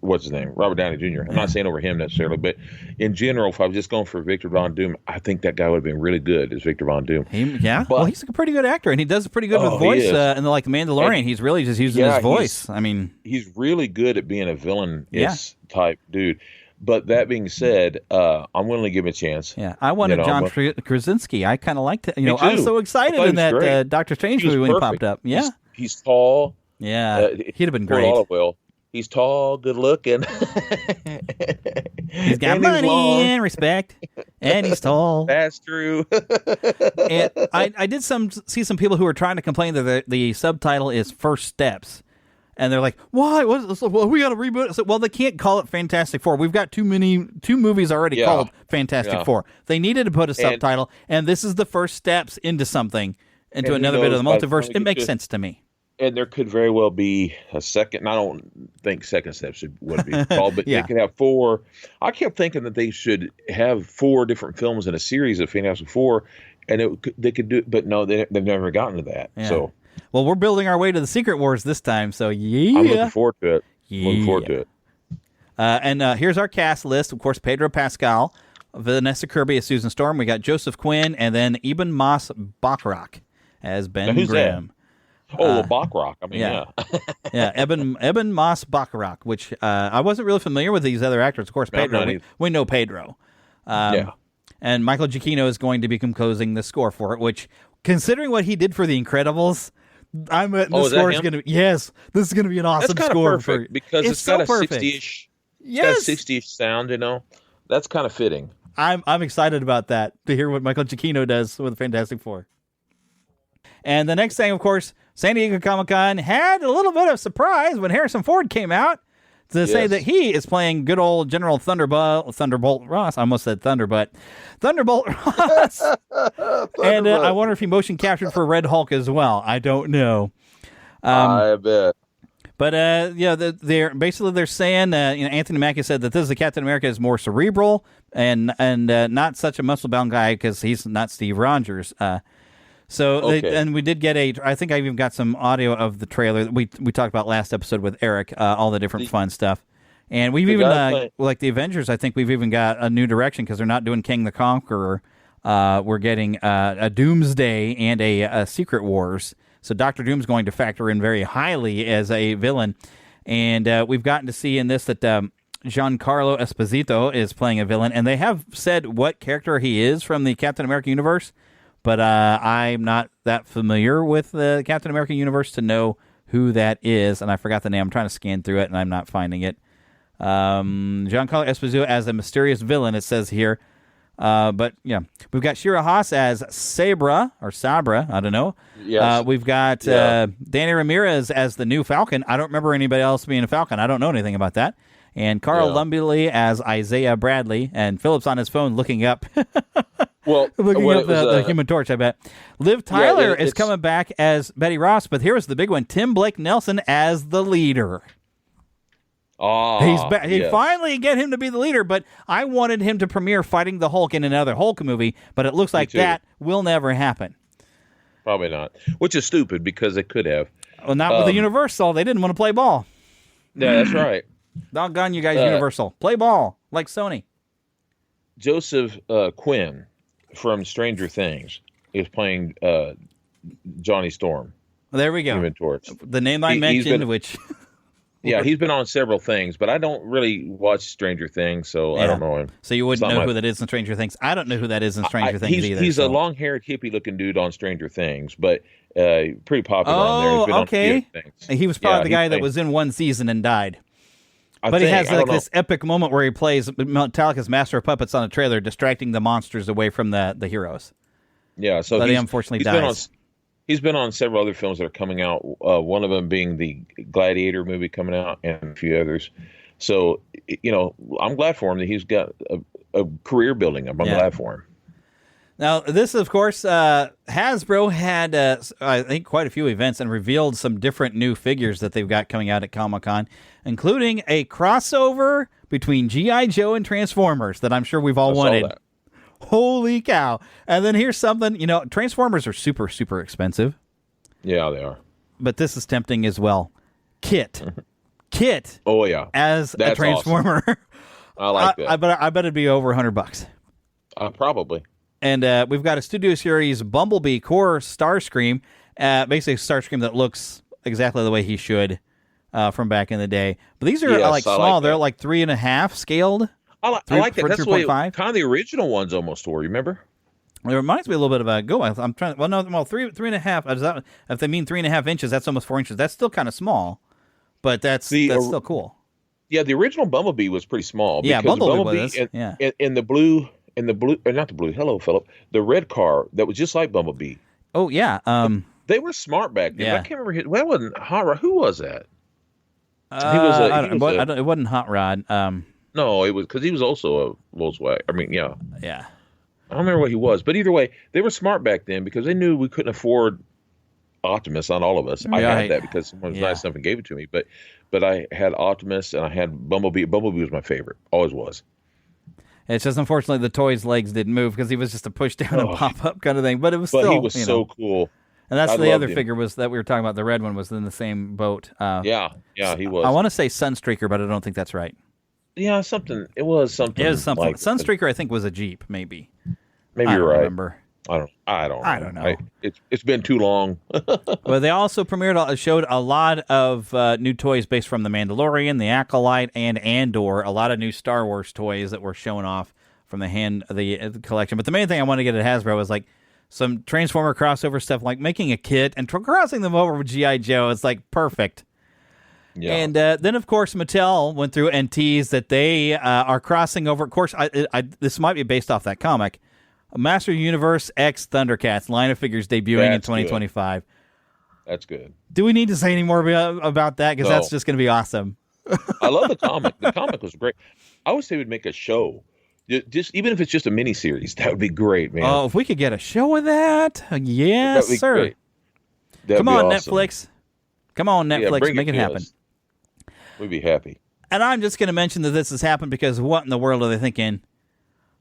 what's his name, Robert Downey Jr. I'm not saying over him necessarily, but in general, if I was just going for Victor Von Doom, I think that guy would have been really good as Victor Von Doom. Well, he's a pretty good actor, and he does pretty good with voice. And like the Mandalorian, he's really just using his voice. I mean, he's really good at being a villain type dude. But that being said, I'm willing to give him a chance. Yeah, I wanted John Krasinski. I kind of liked it. I was so excited in that Doctor Strange movie when he popped up. Yeah, he's tall. Yeah, he'd have been great. Olive oil. He's tall, good looking. He's got money and respect, and he's tall. That's true. And I did see some people who were trying to complain that the subtitle is First Steps. And they're like, why? Well, we got to reboot it. So, well, they can't call it Fantastic Four. We've got two movies already called Fantastic Four. They needed to put a subtitle, and this is the first steps into something, into another bit of the multiverse. It makes sense to me. And there could very well be a second. I don't think Second Steps would be called, but they could have 4. I kept thinking that they should have 4 different films in a series of Fantastic Four, and they could do. But no, they've never gotten to that. Yeah. So. Well, we're building our way to the Secret Wars this time, so yeah. I'm looking forward to it. Looking forward to it. And here's our cast list. Of course, Pedro Pascal, Vanessa Kirby as Susan Storm. We got Joseph Quinn, and then Eben Moss Bachrach as Ben Grimm. That? Oh, Bachrach. I mean, yeah. Eben Moss Bachrach, which I wasn't really familiar with these other actors. Of course, Pedro. We know Pedro. And Michael Giacchino is going to be composing the score for it, which, considering what he did for The Incredibles, the score is going to be, this is going to be an awesome score. Because it's got a 60-ish, yes, 60-ish sound, That's kind of fitting. I'm excited about that, to hear what Michael Giacchino does with Fantastic Four. And the next thing, of course, San Diego Comic-Con had a little bit of surprise when Harrison Ford came out to say that he is playing good old General Thunderbolt Ross. I almost said Thunderbutt. Thunderbolt Ross. And I wonder if he motion captured for Red Hulk as well. I don't know. I bet. But they're saying Anthony Mackie said that this is the Captain America is more cerebral and not such a muscle bound guy because he's not Steve Rogers. And we did get I think I even got some audio of the trailer that we talked about last episode with Eric, all the different fun stuff. And we've even, like the Avengers, I think we've even got a new direction because they're not doing King the Conqueror. We're getting a Doomsday and a Secret Wars. So Dr. Doom's going to factor in very highly as a villain. And we've gotten to see in this that Giancarlo Esposito is playing a villain. And they have said what character he is from the Captain America universe. But I'm not that familiar with the Captain America universe to know who that is, and I forgot the name. I'm trying to scan through it, and I'm not finding it. Giancarlo Esposito as a mysterious villain, it says here. But, we've got Shira Haas as Sabra, I don't know. Yes. We've got Danny Ramirez as the new Falcon. I don't remember anybody else being a Falcon. I don't know anything about that. and Carl Yeah. Lumbly as Isaiah Bradley, and Philip's on his phone looking up. Well, Looking when up it was, the Human Torch, I bet. Liv Tyler is it's- coming back as Betty Ross, but here's the big one: Tim Blake Nelson as the leader. He's back. He finally get him to be the leader, but I wanted him to premiere fighting the Hulk in another Hulk movie, but it looks like too. that will never happen. Probably not, which is stupid because they could have. Well, not with the Universal. They didn't want to play ball. Yeah, that's right. Doggone you guys, Universal. Play ball like Sony. Joseph Quinn from Stranger Things is playing Johnny Storm. There we go. Human Torch. The name I He's mentioned, been- which... Yeah, he's been on several things, but I don't really watch Stranger Things, so I don't know him. So you wouldn't It's not know my- who that is in Stranger Things. I don't know who that is in Stranger Things he's, either. He's so. a long-haired, hippie-looking dude on Stranger Things, but pretty popular on there. He's been on okay. a few things. He was probably Yeah, the guy that played- was in one season and died. I But he think- has I like don't this epic moment where he plays Metallica's Master of Puppets on a trailer, distracting the monsters away from the heroes. Yeah, so But he he's- unfortunately he's been dies. He's been on several other films that are coming out. One of them being the Gladiator movie coming out, and a few others. So, I'm glad for him that he's got a career building up. I'm glad for him. Now, this, of course, Hasbro had, I think, quite a few events and revealed some different new figures that they've got coming out at Comic-Con, including a crossover between G.I. Joe and Transformers that I'm sure we've all wanted. That. Holy cow. And then here's something, Transformers are super, super expensive, Yeah, they are. but this is tempting as well. Kit. Kit Oh, yeah. as That's a Transformer. I like that. I bet it'd be over $100. Probably. And we've got a Studio Series Bumblebee Core Starscream, basically a Starscream that looks exactly the way he should from back in the day. But these are Yes, like I small. like They're that. like 3.5 scaled. I like that. That's the way 3.5. kind of the original ones almost were. Remember? It reminds me a little bit of a Go. I'm trying. Well, no, 3.5. Is that, if they mean 3.5 inches, that's almost 4 inches. That's still kind of small, but that's still cool. Yeah, the original Bumblebee was pretty small. Yeah, because Bumblebee was. In the blue, not the blue. Hello, Philip. The red car that was just like Bumblebee. Oh yeah. They were smart back then. Yeah. I can't remember. Well, it wasn't Hot Rod. Who was that? It wasn't Hot Rod. No, it was because he was also a Volkswagen. I mean, yeah. Yeah. I don't remember what he was, but either way, they were smart back then because they knew we couldn't afford Optimus. Not all of us. I Right. had that because someone was nice enough and gave it to me. But I had Optimus and I had Bumblebee. Bumblebee was my favorite. Always was. It's just unfortunately the toy's legs didn't move because he was just a push down and pop up kind of thing. But it was But still. he was so cool. And that's I the loved other him. figure was that we were talking about. The red one was in the same boat. Yeah, he was. I want to say Sunstreaker, but I don't think that's right. Yeah, something. It was something. It was something. Like, Sunstreaker, I think, was a Jeep, maybe. Maybe I you're don't right. remember. I don't know. know. It's been too long. Well, they also showed a lot of new toys based from The Mandalorian, The Acolyte, and Andor. A lot of new Star Wars toys that were showing off from the collection. But the main thing I wanted to get at Hasbro was like some Transformer crossover stuff, like making a kit and crossing them over with G.I. Joe. It's like perfect. Yeah. And then, of course, Mattel went through and teased that they are crossing over. Of course, this might be based off that comic. Master Universe X Thundercats line of figures debuting in That's 2025. That's good. Do we need to say any more about that? Because No. that's just going to be awesome. I love the comic. The comic was great. I wish they would make a show. Just even if it's just a mini series, that would be great, man. Oh, if we could get a show of that, yes, That'd be sir. great. That'd Come be on, awesome. Netflix. Come on, Yeah, Netflix, bring make it to happen. us. We'd be happy. And I'm just going to mention that this has happened because what in the world are they thinking?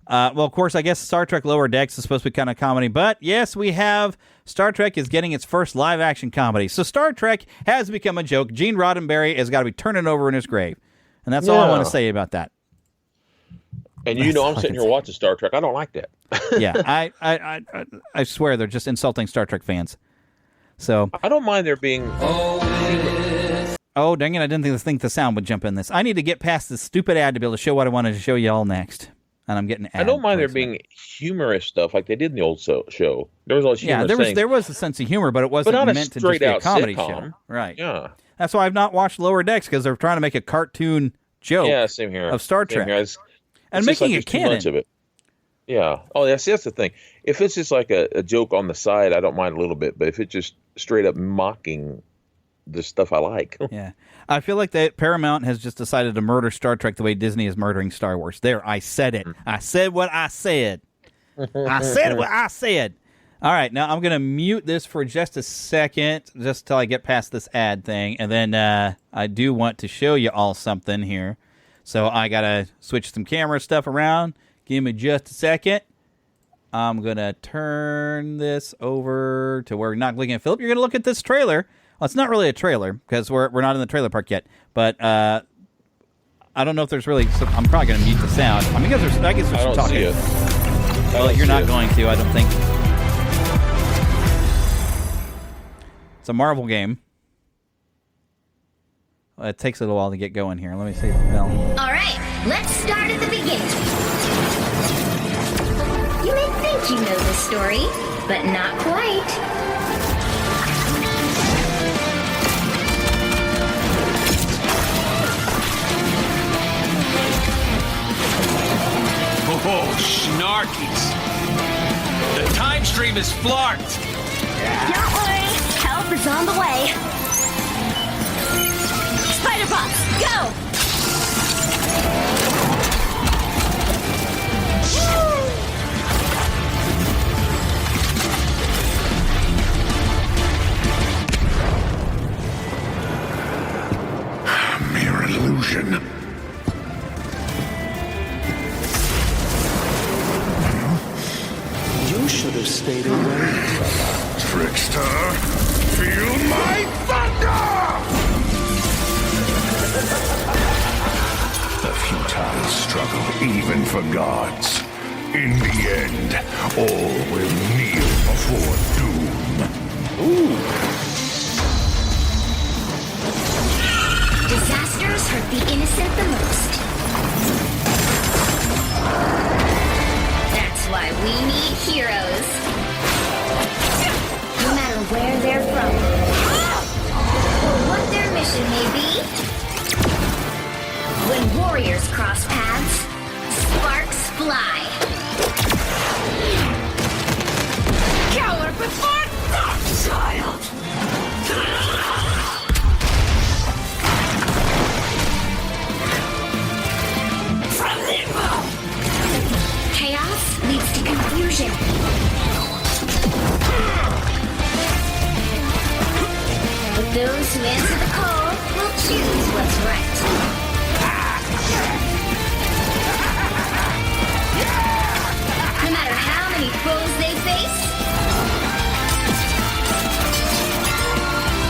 Well, of course, I guess Star Trek Lower Decks is supposed to be kind of comedy, but yes, we have Star Trek is getting its first live-action comedy. So Star Trek has become a joke. Gene Roddenberry has got to be turning over in his grave. And that's all I want to say about that. And I'm sitting here watching Star Trek. I don't like that. Yeah, I swear they're just insulting Star Trek fans. So I don't mind there being. Oh, dang it, I didn't think the sound would jump in this. I need to get past this stupid ad to be able to show what I wanted to show you all next. And I'm getting ad I don't mind there placement. being humorous stuff like they did in the old show. There was all this Yeah, humorous there was a sense of humor, but it wasn't not a meant to just be a straight-out comedy sitcom. show. Right. Yeah. That's why I've not watched Lower Decks, because they're trying to make a cartoon joke Yeah, same here. of Star Same Trek. here. And just making like it there's too much canon. of it. Yeah. Oh, that's the thing. If it's just like a joke on the side, I don't mind a little bit. But if it's just straight up mocking the stuff I like. Yeah. I feel like that Paramount has just decided to murder Star Trek the way Disney is murdering Star Wars. There, I said it. I said what I said. I said what I said. All right, now I'm going to mute this for just a second, just till I get past this ad thing, and then I do want to show you all something here. So I got to switch some camera stuff around. Give me just a second. I'm going to turn this over to where we're not looking at Philip. You're going to look at this trailer. Well, it's not really a trailer because we're not in the trailer park yet, but I don't know if there's really... I'm probably going to mute the sound. I mean, I guess there's some talking. See it. Well, you're not going to, I don't think. It's a Marvel game. Well, it takes a little while to get going here. Let me see. Well, all right, let's start at the beginning. You may think you know the story, but not quite. Oh, snarkies. The time stream is flarked. Don't worry, help is on the way. Spider Box, go! Mere illusion. You should have stayed away. Trickster, feel my thunder! The futile struggle, even for gods. In the end, all will kneel before doom. Disasters hurt the innocent the most. That's why we need heroes. No matter where they're from, or what their mission may be. When warriors cross paths, sparks fly. Coward before child. Chaos leads to confusion. But those who answer the call will choose what's right. No matter how many foes they face,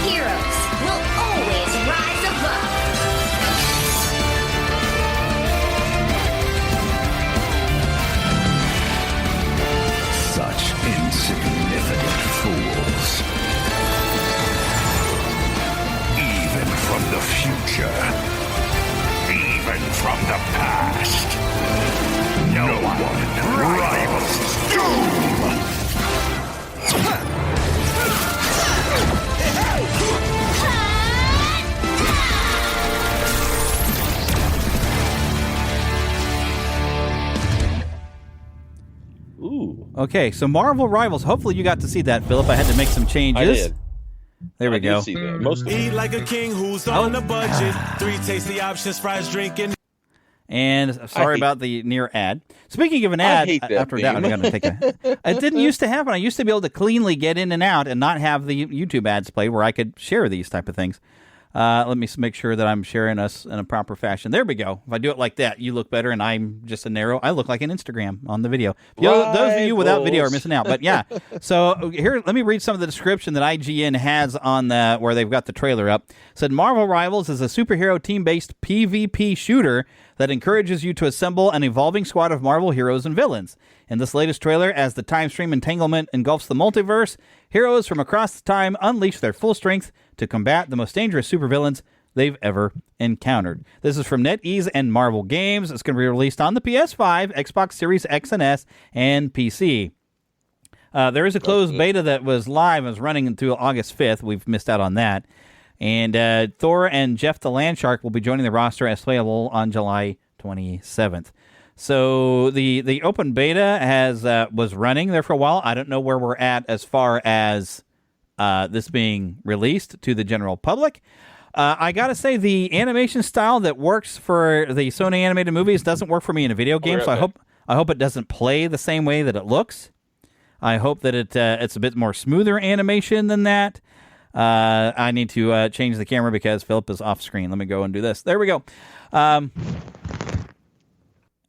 heroes will always rise above. Such insignificant fools. Even from the future. Even from the past. No one rivals doom! Ooh. okay, so Marvel Rivals. Hopefully you got to see that, Philip. I had to make some changes. I did. There we I did go. see that. Most of Eat like a king who's on a budget. 3 tasty options, fries, drinking. And sorry about the near ad. Speaking of an I ad, hate that after that, I'm game. going to take a. It didn't used to happen. I used to be able to cleanly get in and out and not have the YouTube ads played where I could share these type of things. Let me make sure that I'm sharing us in a proper fashion. There we go. If I do it like that, you look better, and I'm just a narrow. I look like an Instagram on the video. Those of you without video are missing out. But yeah, so here, let me read some of the description that IGN has on the where they've got the trailer up. It said Marvel Rivals is a superhero team-based PvP shooter that encourages you to assemble an evolving squad of Marvel heroes and villains. In this latest trailer, as the time stream entanglement engulfs the multiverse, heroes from across the time unleash their full strength to combat the most dangerous supervillains they've ever encountered. This is from NetEase and Marvel Games. It's going to be released on the PS5, Xbox Series X and S, and PC. There is a closed beta that was live and was running until August 5th. We've missed out on that. And Thor and Jeff the Landshark will be joining the roster as playable on July 27th. So the open beta was running there for a while. I don't know where we're at as far as this being released to the general public. I gotta say, the animation style that works for the Sony animated movies doesn't work for me in a video game. So I hope it doesn't play the same way that it looks. I hope that it's a bit more smoother animation than that. I need to change the camera because Philip is off screen. Let me go and do this. There we go. And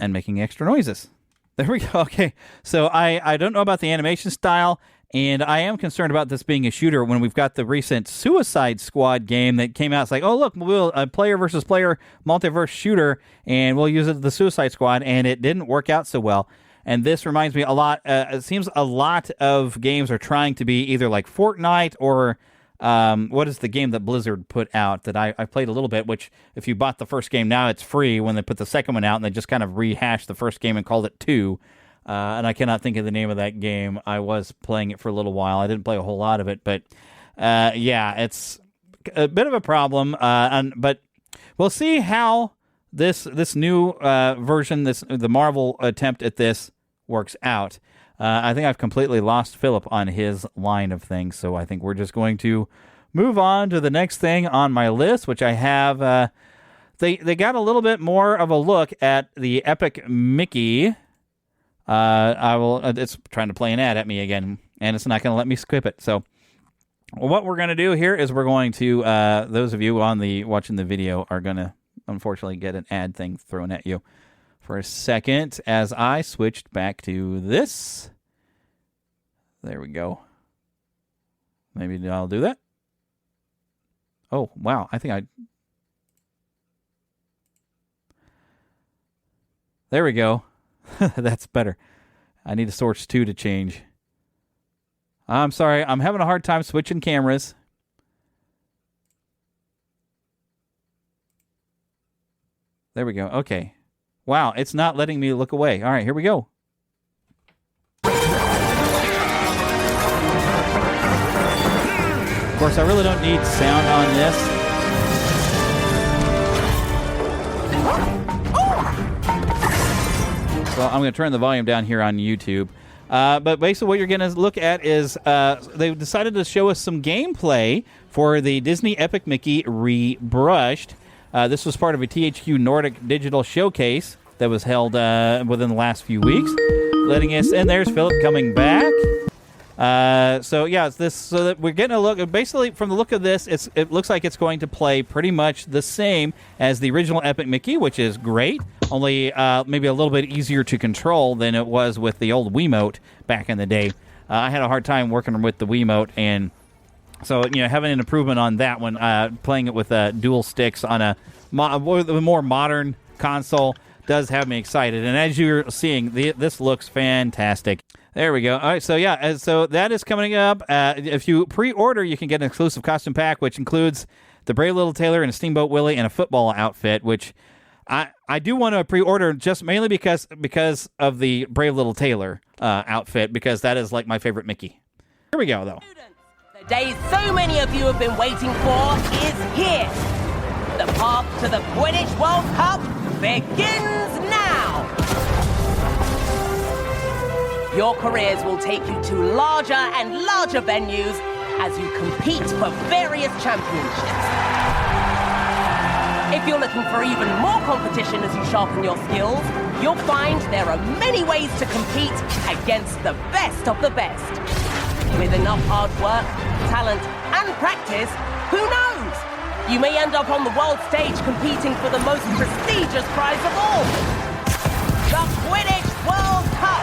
making extra noises. There we go. Okay. So I don't know about the animation style, and I am concerned about this being a shooter when we've got the recent Suicide Squad game that came out. It's like, oh, look, we'll a player versus player multiverse shooter, and we'll use it the Suicide Squad, and it didn't work out so well. And this reminds me a lot. It seems a lot of games are trying to be either like Fortnite or what is the game that Blizzard put out that I played a little bit, which if you bought the first game, now it's free when they put the second one out, and they just kind of rehashed the first game and called it 2. And I cannot think of the name of that game. I was playing it for a little while. I didn't play a whole lot of it, but yeah, it's a bit of a problem. But we'll see how this new version, the Marvel attempt at this works out. I think I've completely lost Philip on his line of things, so I think we're just going to move on to the next thing on my list, which I have. They got a little bit more of a look at the Epic Mickey. It's trying to play an ad at me again, and it's not going to let me skip it. So what we're going to do here is we're going to, those of you watching the video are going to unfortunately get an ad thing thrown at you for a second as I switched back to this. There we go. Maybe I'll do that. Oh, wow. I think there we go. That's better. I need a Source 2 to change. I'm sorry. I'm having a hard time switching cameras. There we go. Okay. Wow, it's not letting me look away. All right, here we go. Of course, I really don't need sound on this. So I'm going to turn the volume down here on YouTube. But basically what you're going to look at is they've decided to show us some gameplay for the Disney Epic Mickey Rebrushed. This was part of a THQ Nordic digital showcase that was held within the last few weeks. Letting us, and there's Philip coming back. So yeah, it's this. So that we're getting a look. Basically, from the look of this, it looks like it's going to play pretty much the same as the original Epic Mickey, which is great. Only maybe a little bit easier to control than it was with the old Wiimote back in the day. I had a hard time working with the Wiimote, and so having an improvement on that one, playing it with dual sticks on a more modern console does have me excited. And as you're seeing, this looks fantastic. There we go. All right, so yeah, so that is coming up. If you pre-order, you can get an exclusive costume pack, which includes the Brave Little Tailor and a Steamboat Willie and a football outfit, which I do want to pre-order just mainly because of the Brave Little Tailor outfit, because that is like my favorite Mickey. Here we go, though. The day so many of you have been waiting for is here. The path to the Quidditch World Cup begins now. Your careers will take you to larger and larger venues as you compete for various championships. If you're looking for even more competition as you sharpen your skills, you'll find there are many ways to compete against the best of the best. With enough hard work, talent, and practice, who knows? You may end up on the world stage competing for the most prestigious prize of all, the Quidditch World Cup.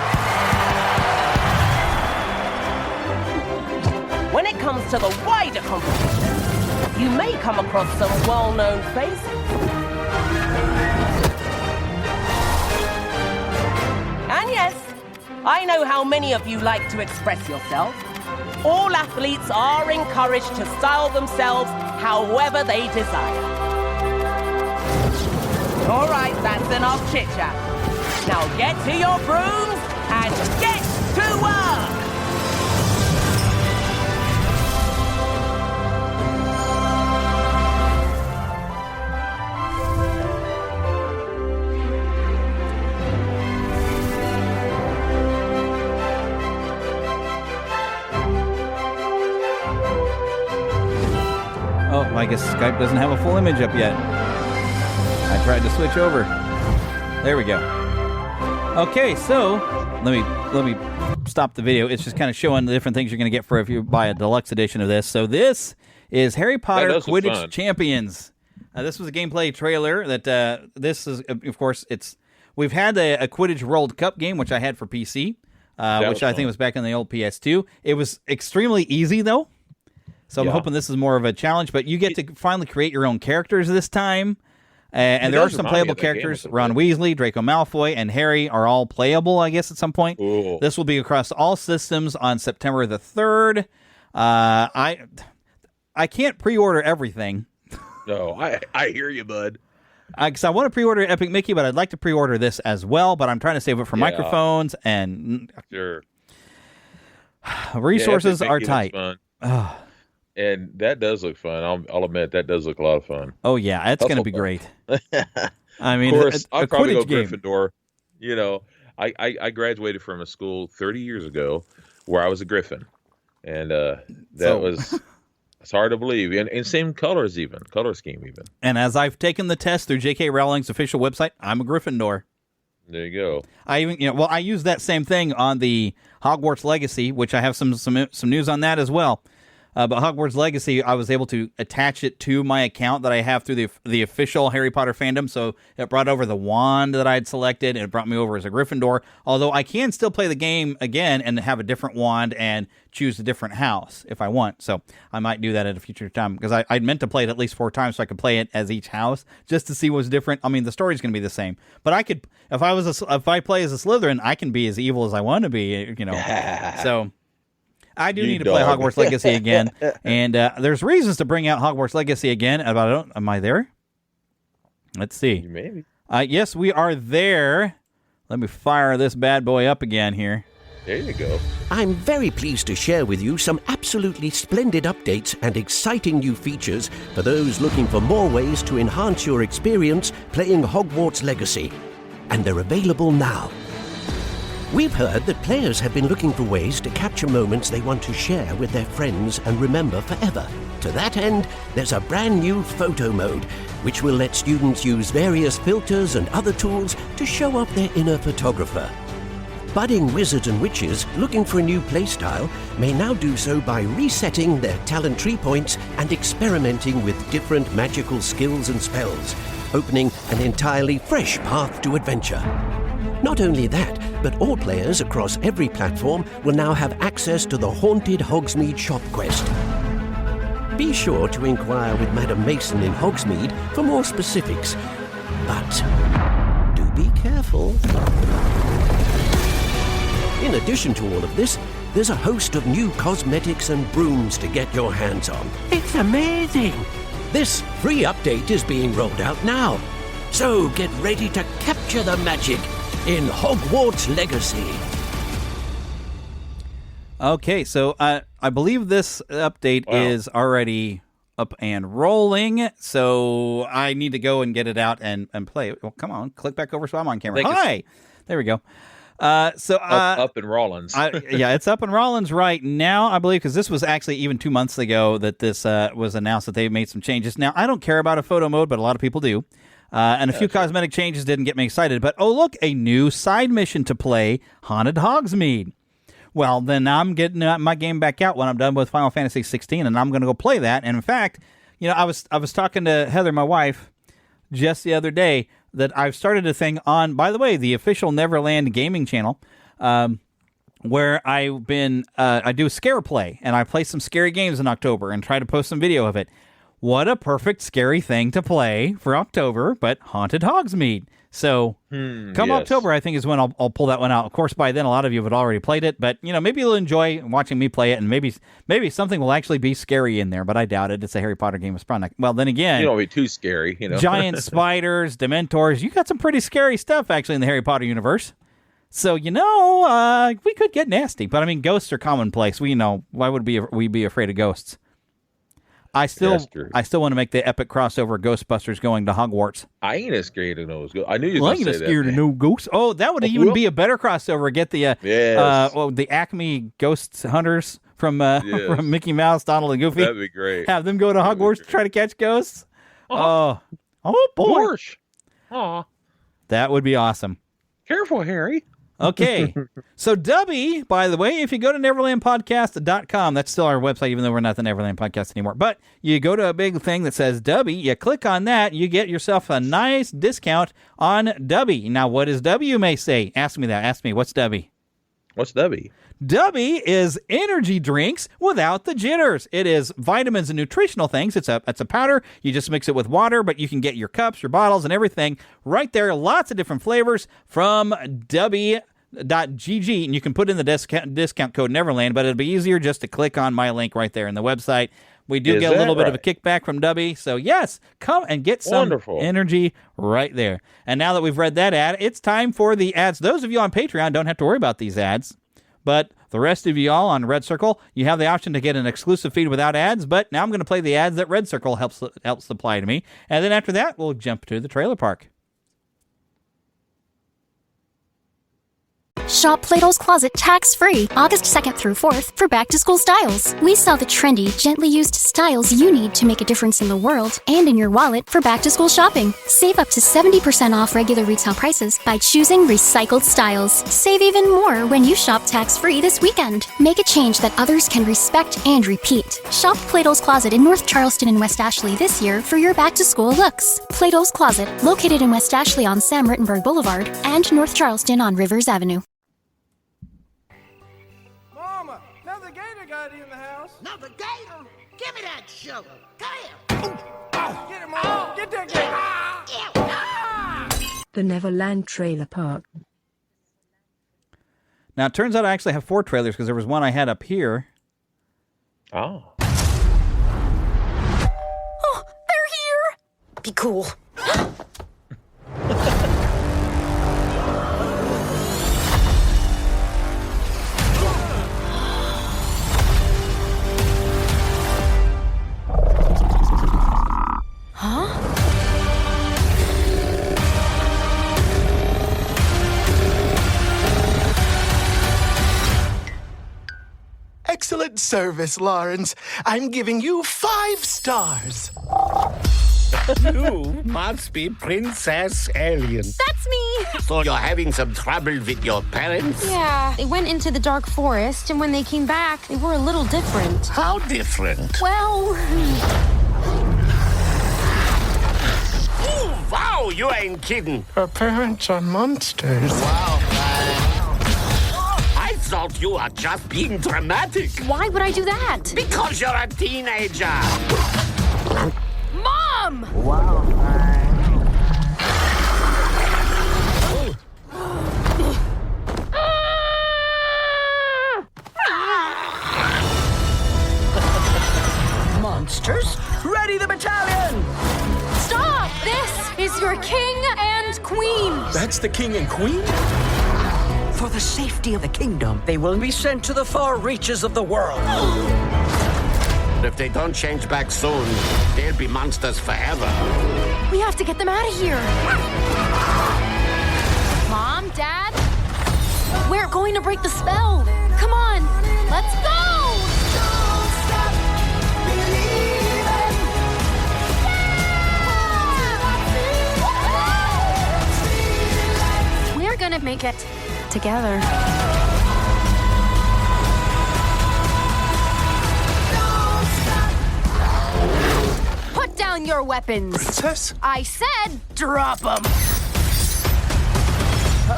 When it comes to the wider competition, you may come across some well-known faces. And yes, I know how many of you like to express yourself. All athletes are encouraged to style themselves however they desire. All right, that's enough chit-chat. Now get to your brooms and get to work! I guess Skype doesn't have a full image up yet. I tried to switch over. There we go. Okay, so let me stop the video. It's just kind of showing the different things you're going to get for if you buy a deluxe edition of this. So this is Harry Potter Quidditch Champions. This was a gameplay trailer that this is, of course, we've had a Quidditch World Cup game, which I had for PC, which I think was back on the old PS2. It was extremely easy, though. So I'm hoping this is more of a challenge, but you get to finally create your own characters this time. And there are some playable characters. Ron Weasley, Draco Malfoy, and Harry are all playable, I guess, at some point. Ooh. This will be across all systems on September the 3rd. I can't pre-order everything. No, I hear you, bud. Because I want to pre-order Epic Mickey, but I'd like to pre-order this as well. But I'm trying to save it for microphones and resources are tight. And that does look fun. I'll admit that does look a lot of fun. Oh yeah, it's going to be great. I mean, of course, I'll probably go game. Gryffindor. You know, I graduated from a school 30 years ago where I was a Griffin, and it's hard to believe. And same color scheme even. And as I've taken the test through J.K. Rowling's official website, I'm a Gryffindor. There you go. I use that same thing on the Hogwarts Legacy, which I have some news on that as well. But Hogwarts Legacy, I was able to attach it to my account that I have through the official Harry Potter fandom. So it brought over the wand that I had selected, and it brought me over as a Gryffindor. Although I can still play the game again and have a different wand and choose a different house if I want. So I might do that at a future time, because I'd meant to play it at least 4 times so I could play it as each house just to see what's different. I mean, the story's going to be the same, but I could, if I play as a Slytherin, I can be as evil as I want to be. So. I do need to play Hogwarts Legacy again, and there's reasons to bring out Hogwarts Legacy again. Am I there? Let's see. Maybe. Yes, we are there. Let me fire this bad boy up again here. There you go. I'm very pleased to share with you some absolutely splendid updates and exciting new features for those looking for more ways to enhance your experience playing Hogwarts Legacy. And they're available now. We've heard that players have been looking for ways to capture moments they want to share with their friends and remember forever. To that end, there's a brand new photo mode, which will let students use various filters and other tools to show off their inner photographer. Budding wizards and witches looking for a new playstyle may now do so by resetting their talent tree points and experimenting with different magical skills and spells, opening an entirely fresh path to adventure. Not only that, but all players across every platform will now have access to the Haunted Hogsmeade shop quest. Be sure to inquire with Madam Mason in Hogsmeade for more specifics, but do be careful. In addition to all of this, there's a host of new cosmetics and brooms to get your hands on. It's amazing! This free update is being rolled out now, so get ready to capture the magic in Hogwarts Legacy. Okay, so I believe this update is already up and rolling, so I need to go and get it out and play it. Well, come on, click back over so I'm on camera. Hi! There we go. Up in Rollins. Yeah, it's up in Rollins right now, I believe, because this was actually even 2 months ago that this was announced that they made some changes. Now, I don't care about a photo mode, but a lot of people do. And a few cosmetic changes didn't get me excited. But, oh, look, a new side mission to play, Haunted Hogsmeade. Well, then I'm getting my game back out when I'm done with Final Fantasy 16, and I'm going to go play that. And, in fact, I was talking to Heather, my wife, just the other day, that I've started a thing on, by the way, the official Neverland gaming channel, where I do scare play, and I play some scary games in October and try to post some video of it. What a perfect scary thing to play for October, but Haunted Hogsmeade. So come October, I think, is when I'll pull that one out. Of course, by then, a lot of you have already played it, but maybe you'll enjoy watching me play it, and maybe something will actually be scary in there, but I doubt it. It's a Harry Potter game. It's probably not. Well, then again, you don't be too scary. Giant spiders, Dementors. You got some pretty scary stuff actually in the Harry Potter universe. So we could get nasty, but I mean, ghosts are commonplace. We know why would we be afraid of ghosts? I still want to make the epic crossover Ghostbusters going to Hogwarts. I ain't as scared of those ghosts. I knew you were going to say that. I ain't as scared of no ghosts. Oh, that would even be a better crossover. Get the the Acme Ghost Hunters from Mickey Mouse, Donald, and Goofy. That'd be great. Have them go to Hogwarts to try to catch ghosts. Oh boy. Gosh. Aw. That would be awesome. Careful, Harry. Okay. So Dubby, by the way, if you go to neverlandpodcast.com, that's still our website, even though we're not the Neverland Podcast anymore. But you go to a big thing that says Dubby, you click on that, you get yourself a nice discount on Dubby. Now, what is Dubby, you may say? Ask me that. Ask me, what's Dubby? What's Dubby? Dubby is energy drinks without the jitters. It is vitamins and nutritional things. It's a powder. You just mix it with water, but you can get your cups, your bottles, and everything right there. Lots of different flavors from Dubby.gg, and you can put in the discount code Neverland, but it'll be easier just to click on my link right there in the website. We do get a little bit of a kickback from Dubby, so yes, come and get some energy right there. And now that we've read that ad, it's time for the ads. Those of you on Patreon don't have to worry about these ads, but the rest of you all on Red Circle, you have the option to get an exclusive feed without ads, but now I'm going to play the ads that Red Circle helps supply to me, and then after that, we'll jump to the trailer park. Shop Plato's Closet tax-free August 2nd through 4th for back-to-school styles. We sell the trendy, gently used styles you need to make a difference in the world and in your wallet for back-to-school shopping. Save up to 70% off regular retail prices by choosing recycled styles. Save even more when you shop tax-free this weekend. Make a change that others can respect and repeat. Shop Plato's Closet in North Charleston and West Ashley this year for your back-to-school looks. Plato's Closet, located in West Ashley on Sam Rittenberg Boulevard and North Charleston on Rivers Avenue. Another gator got in the house. Another gator? Give me that shovel. Come here. Get him, Mom. Get that gator. The Neverland Trailer Park. Now, it turns out I actually have 4 trailers because there was one I had up here. Oh. Oh, they're here. Be cool. Excellent service, Lawrence. I'm giving you 5 stars. You must be Princess Alien. That's me! So you're having some trouble with your parents? Yeah, they went into the dark forest, and when they came back, they were a little different. How different? Well... Ooh, wow, you ain't kidding. Her parents are monsters. Wow. I thought you were just being dramatic. Why would I do that? Because you're a teenager. Mom! Wow. Monsters, ready the battalion! Stop! This is your king and queen. That's the king and queen? For the safety of the kingdom, they will be sent to the far reaches of the world. If they don't change back soon, they'll be monsters forever. We have to get them out of here. Mom, Dad, we're going to break the spell. Come on, let's go! We're gonna make it together. Put down your weapons. Princess? I said drop them.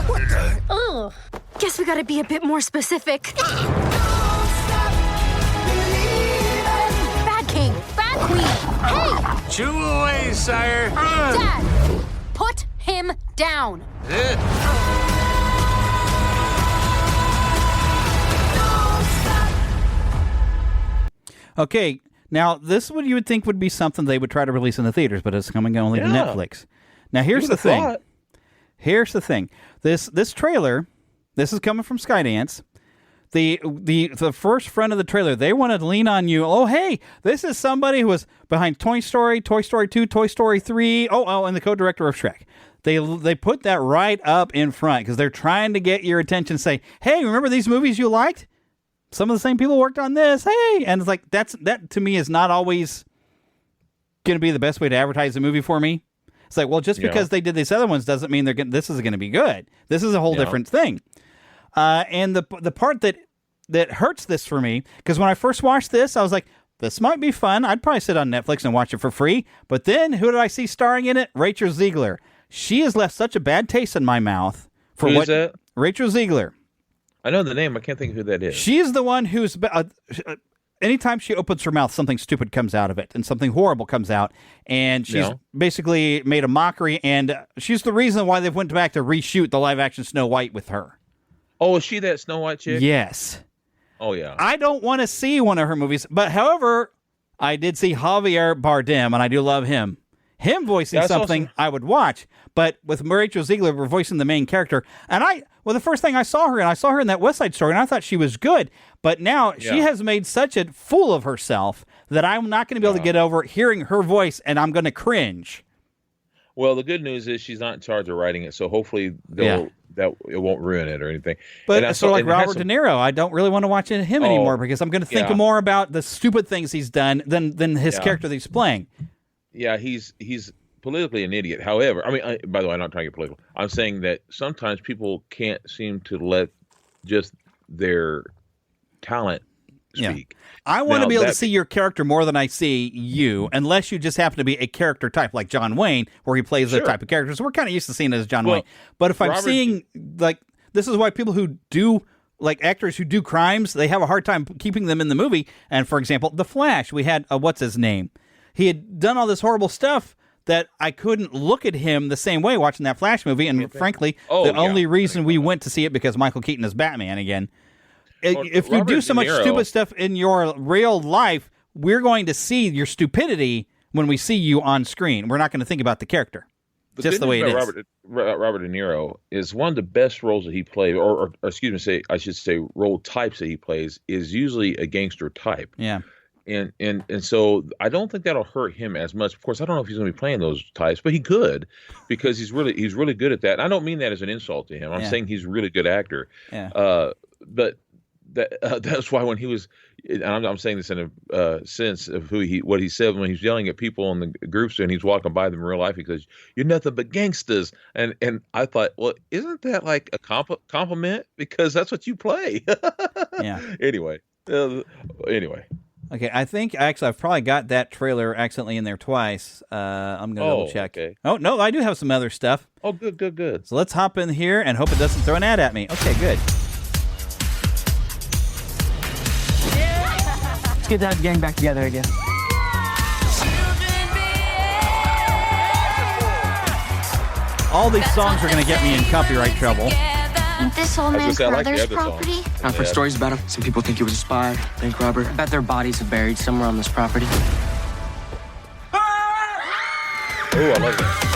What the? Ugh. Guess we gotta be a bit more specific. Bad king, bad queen. Hey! Chew away, sire. Dad, put him down. Okay, now this is what you would think would be something they would try to release in the theaters, but it's coming only to Netflix. Now here's the thing. Here's the thing. This trailer, this is coming from Skydance. The first front of the trailer, they want to lean on you. Oh, hey, this is somebody who was behind Toy Story, Toy Story 2, Toy Story 3. And the co-director of Shrek. They put that right up in front because they're trying to get your attention. Say, hey, remember these movies you liked? some of the same people worked on this. Hey, and it's like that to me is not always going to be the best way to advertise a movie for me. It's like, well, just because they did these other ones doesn't mean this is going to be good. This is a whole different thing. And the part that hurts this for me, because when I first watched this, I was like, this might be fun. I'd probably sit on Netflix and watch it for free. But then, who did I see starring in it? Rachel Zegler. She has left such a bad taste in my mouth. Who is that? Rachel Zegler. I know the name. I can't think of who that is. She's the one who's... anytime she opens her mouth, something stupid comes out of it, and something horrible comes out, and she's basically made a mockery, and she's the reason why they've went back to reshoot the live-action Snow White with her. Oh, is she that Snow White chick? Yes. Oh, yeah. I don't want to see one of her movies, but however, I did see Javier Bardem, and I do love him. Him voicing something I would watch, but with Rachel Zegler, we're voicing the main character, and the first thing I saw her in that West Side Story, and I thought she was good, but now she has made such a fool of herself that I'm not going to be able to get over hearing her voice, and I'm going to cringe. Well, the good news is she's not in charge of writing it, so hopefully that it won't ruin it or anything. But it's sort of like Robert De Niro. I don't really want to watch him anymore because I'm going to think more about the stupid things he's done than his character that he's playing. Yeah, he's politically an idiot. However, I mean, by the way, I'm not trying to get political. I'm saying that sometimes people can't seem to let just their talent speak. I want to be able to see your character more than I see you, unless you just happen to be a character type like John Wayne, where he plays that type of character. So we're kind of used to seeing it as John Wayne. But if I'm seeing, like, this is why people who do, like actors who do crimes, they have a hard time keeping them in the movie. And for example, The Flash, we had, what's his name? He had done all this horrible stuff that I couldn't look at him the same way watching that Flash movie. And frankly, the only reason we went to see it because Michael Keaton is Batman again. If you do so much stupid stuff in your real life, we're going to see your stupidity when we see you on screen. We're not going to think about the character. Just the way it is. Robert De Niro is one of the best roles that he played, or I should say role types that he plays is usually a gangster type. Yeah. And so I don't think that'll hurt him as much. Of course, I don't know if he's going to be playing those types, but he could, because he's really good at that. And I don't mean that as an insult to him. I'm saying he's a really good actor. Yeah. But that's why when he was, and I'm saying this in a sense of what he said when he's yelling at people in the groups and he's walking by them in real life, he goes, "You're nothing but gangsters." And I thought, well, isn't that like a compliment? Because that's what you play. Yeah. Anyway. Okay, I think actually I've probably got that trailer accidentally in there twice. I'm going to double check. Okay. Oh, no, I do have some other stuff. Oh, good. So let's hop in here and hope it doesn't throw an ad at me. Okay, good. Let's get that gang back together again. All these songs are going to get me in copyright trouble. Ain't this old man Carruthers' property? I've heard stories about him. Some people think he was a spy, bank robber. I bet their bodies are buried somewhere on this property. Oh, I love that.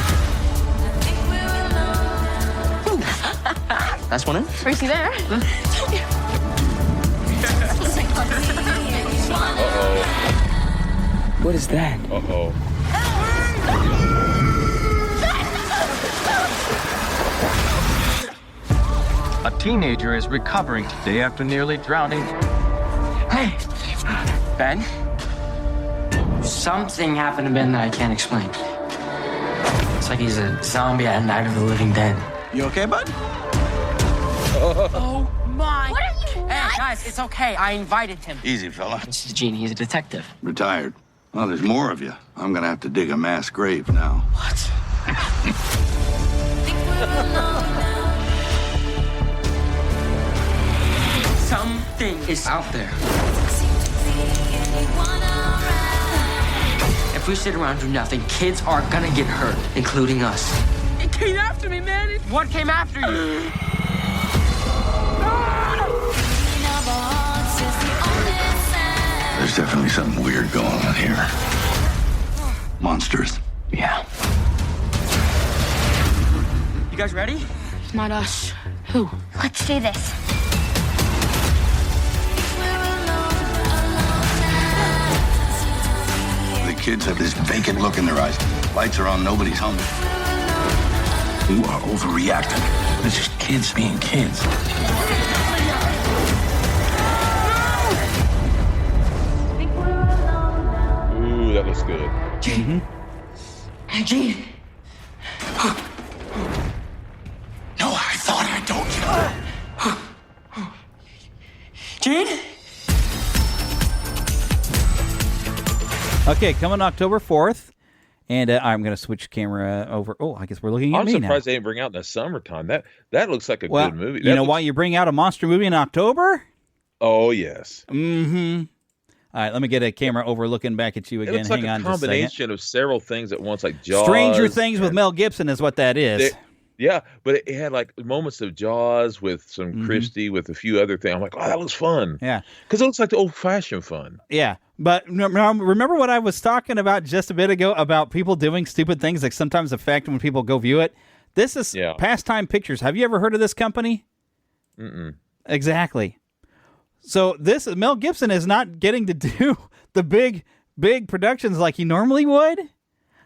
That's one in. Where's he there? Uh-oh. What is that? Uh-oh. A teenager is recovering today after nearly drowning. Hey, Ben? Something happened to Ben that I can't explain. It's like he's a zombie at Night of the Living Dead. You okay, bud? Oh my! What are you nuts? Hey, guys, it's okay. I invited him. Easy, fella. This is Gene. He's a detective. Retired. Well, there's more of you. I'm gonna have to dig a mass grave now. What? Something is out there. If we sit around and do nothing, kids are gonna get hurt, including us. It came after me, man. What came after you? There's definitely something weird going on here. Monsters. Yeah. You guys ready? Not us. Who? Let's do this. The kids have this vacant look in their eyes. Lights are on, nobody's home. You are overreacting. It's just kids being kids. that looks good. Gene. Gene. No, I thought I told you. Gene? Okay, coming October 4th. And I'm going to switch camera over. Oh, I guess we're looking at me now. I'm surprised they didn't bring out in the summertime. That looks like a good movie. You know why you bring out a monster movie in October? Oh, yes. Mm-hmm. All right, let me get a camera over looking back at you again. It looks like Hang on a combination of several things at once, like Jaws. Stranger Things with Mel Gibson is what that is. Yeah, but it had like moments of Jaws with some Christie, with a few other things. I'm like, oh, that looks fun. Yeah. Because it looks like the old-fashioned fun. Yeah, but remember what I was talking about just a bit ago about people doing stupid things that sometimes affect when people go view it? This is Pastime Pictures. Have you ever heard of this company? Mm-mm. Exactly. So Mel Gibson is not getting to do the big productions like he normally would.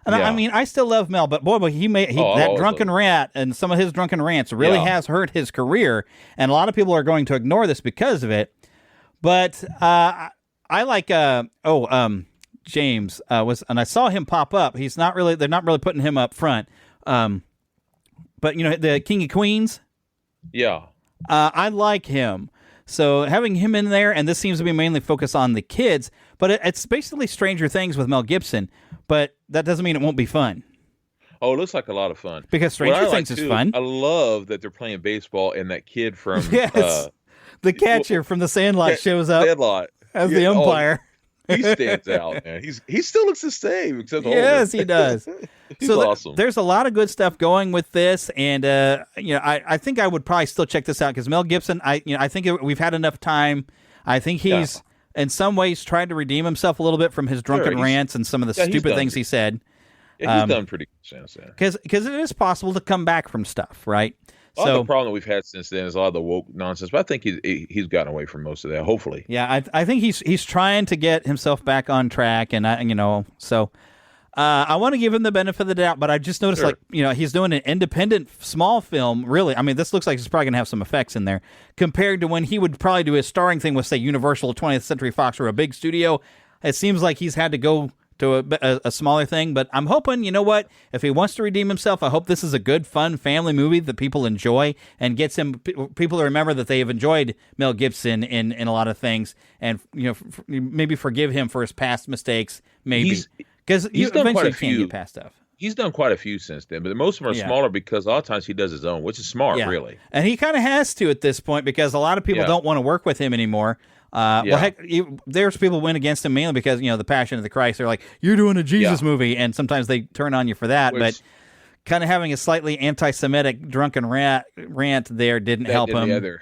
And I mean, I still love Mel, but boy, that drunken rant and some of his drunken rants really has hurt his career, and a lot of people are going to ignore this because of it. But I like James and I saw him pop up. They're not really putting him up front. But you know, the King of Queens. Yeah, I like him. So having him in there, and this seems to be mainly focused on the kids, but it's basically Stranger Things with Mel Gibson, but that doesn't mean it won't be fun. Oh, it looks like a lot of fun. Because Stranger Things is fun. I love that they're playing baseball, and that kid from... Yes, the catcher from The Sandlot shows up as the umpire. He stands out, man. He still looks the same, except yes, he does. He's awesome. There's a lot of good stuff going with this, and I think I would probably still check this out because Mel Gibson. I think we've had enough time. I think he's in some ways tried to redeem himself a little bit from his drunken rants and some of the stupid things he said. Yeah, he's done pretty good since then. Because it is possible to come back from stuff, right? A lot of the problem that we've had since then is a lot of the woke nonsense, but I think he's gotten away from most of that, hopefully. Yeah, I think he's trying to get himself back on track, and I want to give him the benefit of the doubt, but I just noticed, he's doing an independent small film, really. I mean, this looks like he's probably going to have some effects in there, compared to when he would probably do his starring thing with, say, Universal, 20th Century Fox, or a big studio. It seems like he's had to go to a smaller thing, but I'm hoping, you know what, if he wants to redeem himself, I hope this is a good, fun family movie that people enjoy and gets people to remember that they have enjoyed Mel Gibson in a lot of things, and maybe forgive him for his past mistakes, maybe. Because he's done quite a few. Can't get past stuff. He's done quite a few since then, but most of them are smaller because a lot of times he does his own, which is smart, really. And he kind of has to at this point because a lot of people don't want to work with him anymore. Well, heck, there's people who went against him mainly because, the Passion of the Christ. They're like, you're doing a Jesus movie, and sometimes they turn on you for that. But kind of having a slightly anti-Semitic drunken rant there didn't help him.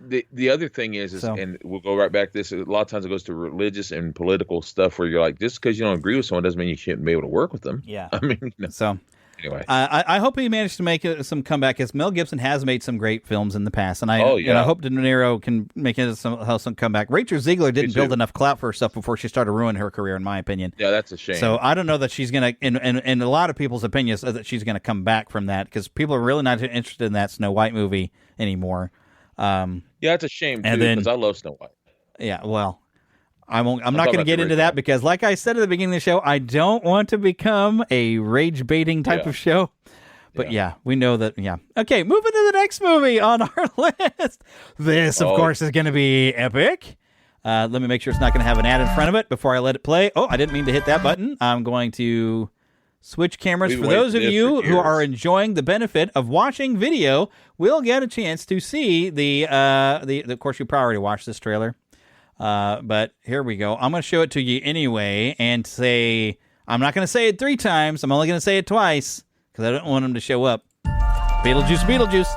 The other thing is and we'll go right back to this, a lot of times it goes to religious and political stuff where you're like, just because you don't agree with someone doesn't mean you shouldn't be able to work with them. Yeah. I mean, So anyway, I hope he managed to make some comeback, because Mel Gibson has made some great films in the past, and I hope De Niro can make some comeback. Rachel Ziegler didn't build enough clout for herself before she started ruining her career, in my opinion. Yeah, that's a shame. So I don't know that she's gonna, in a lot of people's opinions, that she's gonna come back from that, because people are really not interested in that Snow White movie anymore. Yeah, it's a shame too, because I love Snow White. Yeah, well, I'm not going to get into that because, like I said at the beginning of the show, I don't want to become a rage baiting type of show. But we know that. Yeah. Okay, moving to the next movie on our list. This, of course, is going to be epic. Let me make sure it's not going to have an ad in front of it before I let it play. Oh, I didn't mean to hit that button. I'm going to switch cameras. For those of you who are enjoying the benefit of watching video, we'll get a chance to see the of course, you probably already watched this trailer. But here we go. I'm going to show it to you anyway and say, I'm not going to say it 3 times. I'm only going to say it twice because I don't want him to show up. Beetlejuice, Beetlejuice.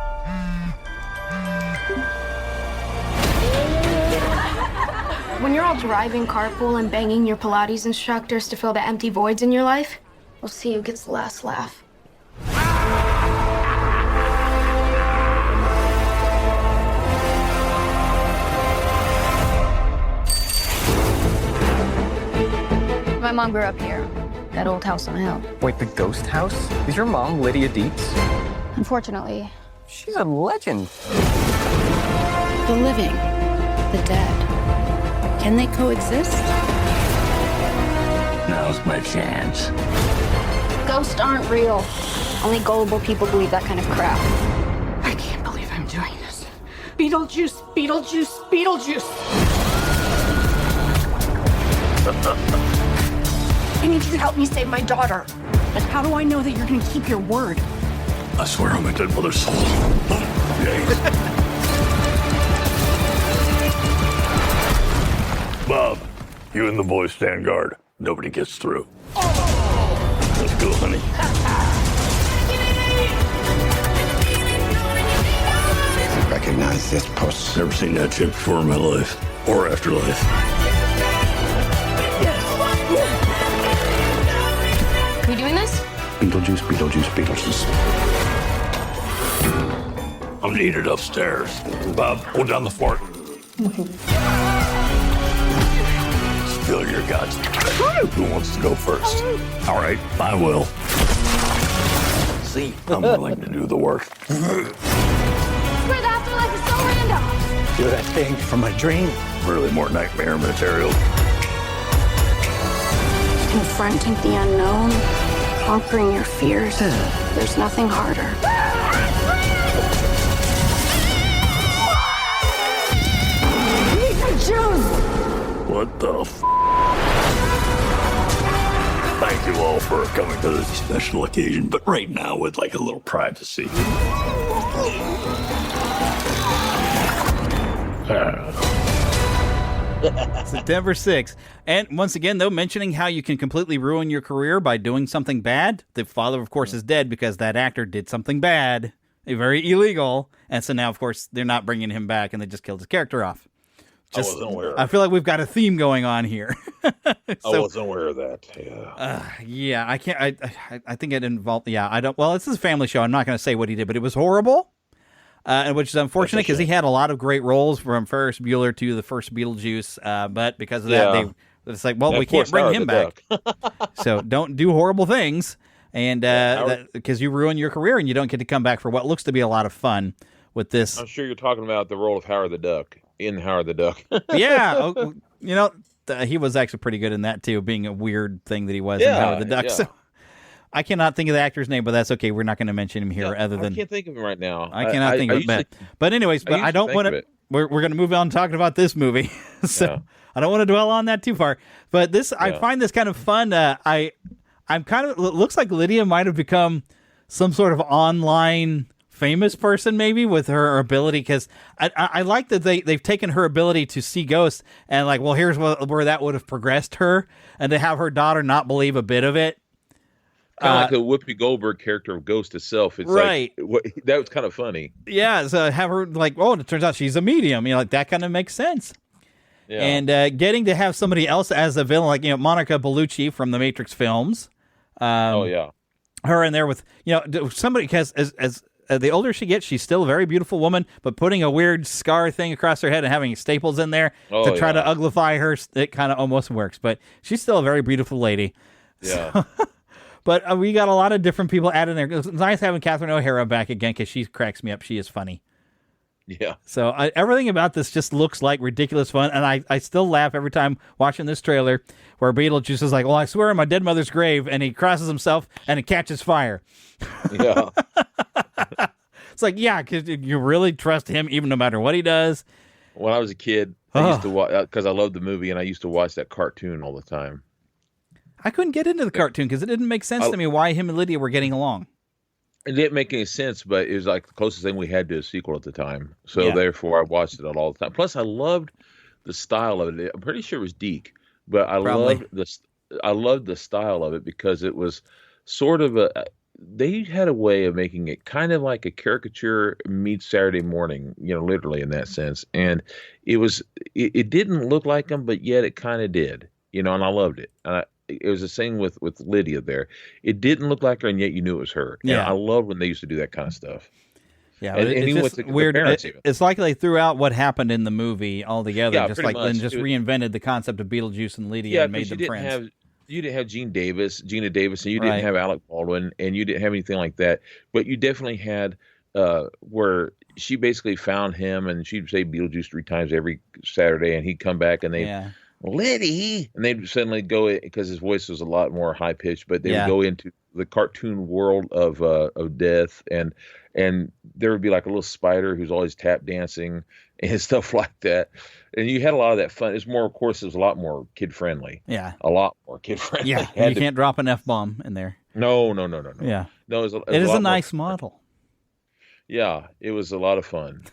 When you're all driving carpool and banging your Pilates instructors to fill the empty voids in your life, we'll see who gets the last laugh. My mom grew up here, that old house on the hill. Wait, the ghost house? Is your mom Lydia Dietz? Unfortunately. She's a legend. The living, the dead. Can they coexist? Now's my chance. Ghosts aren't real. Only gullible people believe that kind of crap. I can't believe I'm doing this. Beetlejuice, Beetlejuice, Beetlejuice. I need you to help me save my daughter. But how do I know that you're going to keep your word? I swear on my dead mother's soul. Bob, you and the boys stand guard. Nobody gets through. Let's go, honey. Recognize this puss. Never seen that chick before in my life. Or afterlife. We doing this? Beetlejuice, Beetlejuice, Beetlejuice. I'm needed upstairs. Bob, hold down the fort. Spill your guts. Who wants to go first? All right, I will. See, I'm willing to do the work. Swear the afterlife is so random. You're that thing from my dream. Really more nightmare material. Confronting the unknown, conquering your fears. There's nothing harder. What the f? Thank you all for coming to this special occasion, but right now with like a little privacy. September 6th. And once again, though, mentioning how you can completely ruin your career by doing something bad. The father, of course, is dead because that actor did something bad, very illegal. And so now, of course, they're not bringing him back and they just killed his character off. I wasn't aware. I feel like we've got a theme going on here. I wasn't aware of that. Yeah. Yeah, I can't. I think it involved. Yeah, I don't. Well, this is a family show. I'm not going to say what he did, but it was horrible. Which is unfortunate because he had a lot of great roles from Ferris Bueller to the first Beetlejuice. But because of that, it's like, well, we can't bring him back. So don't do horrible things, and because you ruin your career and you don't get to come back for what looks to be a lot of fun with this. I'm sure you're talking about the role of Howard the Duck in Howard the Duck. Yeah, he was actually pretty good in that too, being a weird thing that he was in Howard the Duck. Yeah. So I cannot think of the actor's name, but that's okay. We're not going to mention him here. I can't think of him right now. I cannot think of it. But anyways, but I don't want to. We're going to move on talking about this movie, so I don't want to dwell on that too far. But this, I find this kind of fun. I'm kind of. It looks like Lydia might have become some sort of online famous person, maybe, with her ability, because I like that they've taken her ability to see ghosts and like, well, here's where that would have progressed her, and to have her daughter not believe a bit of it. Kind of like the Whoopi Goldberg character of Ghost itself. It's right. That was kind of funny. Yeah, so have her like, oh, it turns out she's a medium. Like that kind of makes sense. Yeah. And getting to have somebody else as a villain, like Monica Bellucci from the Matrix films. Her in there with somebody, because as the older she gets, she's still a very beautiful woman, but putting a weird scar thing across her head and having staples in there to try to uglify her, it kind of almost works. But she's still a very beautiful lady. Yeah. So, but we got a lot of different people added in there. It's nice having Catherine O'Hara back again because she cracks me up. She is funny. Yeah. So everything about this just looks like ridiculous fun, and I still laugh every time watching this trailer where Beetlejuice is like, well, I swear on my dead mother's grave, and he crosses himself and it catches fire. Yeah. It's like, yeah, because you really trust him even no matter what he does. When I was a kid, I used to watch, because I loved the movie, and I used to watch that cartoon all the time. I couldn't get into the cartoon because it didn't make sense to me why him and Lydia were getting along. It didn't make any sense, but it was like the closest thing we had to a sequel at the time. So therefore, I watched it all the time. Plus, I loved the style of it. I'm pretty sure it was Deke, but I loved the style of it because it was sort of they had a way of making it kind of like a caricature meets Saturday Morning, literally in that sense. And it didn't look like them, but yet it kind of did, and I loved it. It was the same with Lydia there. It didn't look like her, and yet you knew it was her. Yeah. And I love when they used to do that kind of stuff. Yeah, and it's just weird. It's like they threw out what happened in the movie altogether, and just reinvented the concept of Beetlejuice and Lydia and made them friends. You didn't have Gina Davis, and you didn't have Alec Baldwin, and you didn't have anything like that. But you definitely had where she basically found him, and she'd say Beetlejuice 3 times every Saturday, and he'd come back, and they Liddy, and they'd suddenly go, because his voice was a lot more high pitched, but they Yeah. would go into the cartoon world of death, and there would be like a little spider who's always tap dancing and stuff like that, and you had a lot of that fun. It's more, of course, it was a lot more kid friendly. Yeah, a lot more kid friendly. Yeah, you can't drop an F-bomb in there. No. Yeah, no. It is a nice model. Yeah, it was a lot of fun.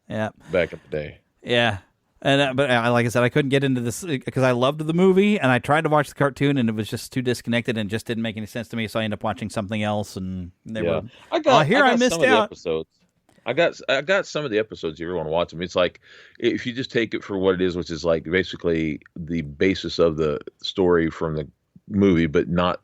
Yeah, back in the day. Yeah. And but like I said, I couldn't get into this because I loved the movie, and I tried to watch the cartoon, and it was just too disconnected and just didn't make any sense to me. So I ended up watching something else, and I missed some of the out. episodes. I got some of the episodes. If you ever want to watch them, it's like if you just take it for what it is, which is like basically the basis of the story from the movie, but not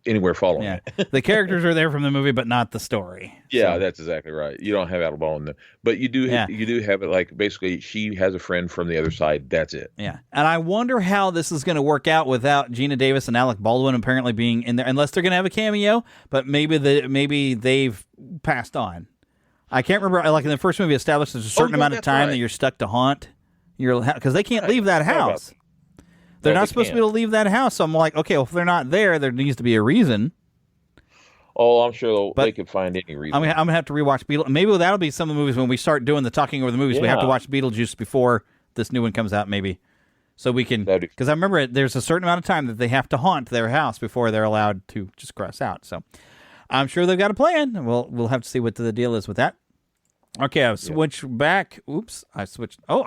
anywhere following it. The characters are there from the movie, but not the story. Yeah, that's exactly right. You don't have Attleball in them, but you do. You do have it. Like basically, she has a friend from the other side. That's it. Yeah, and I wonder how this is going to work out without Gina Davis and Alec Baldwin apparently being in there, unless they're going to have a cameo. But maybe they've passed on. I can't remember. Like in the first movie, established there's a certain amount of time that you're stuck to haunt. Because they can't leave that house. They're not supposed to be able to leave that house. So I'm like, okay, well, if they're not there, there needs to be a reason. Oh, I'm sure they could find any reason. I'm gonna have to rewatch Beetlejuice. Maybe that'll be some of the movies when we start doing the talking over the movies. We have to watch Beetlejuice before this new one comes out, maybe, so we can. Because I remember there's a certain amount of time that they have to haunt their house before they're allowed to just cross out. So I'm sure they've got a plan. We'll have to see what the deal is with that. Okay, I've switched back. Oops, I switched. Oh,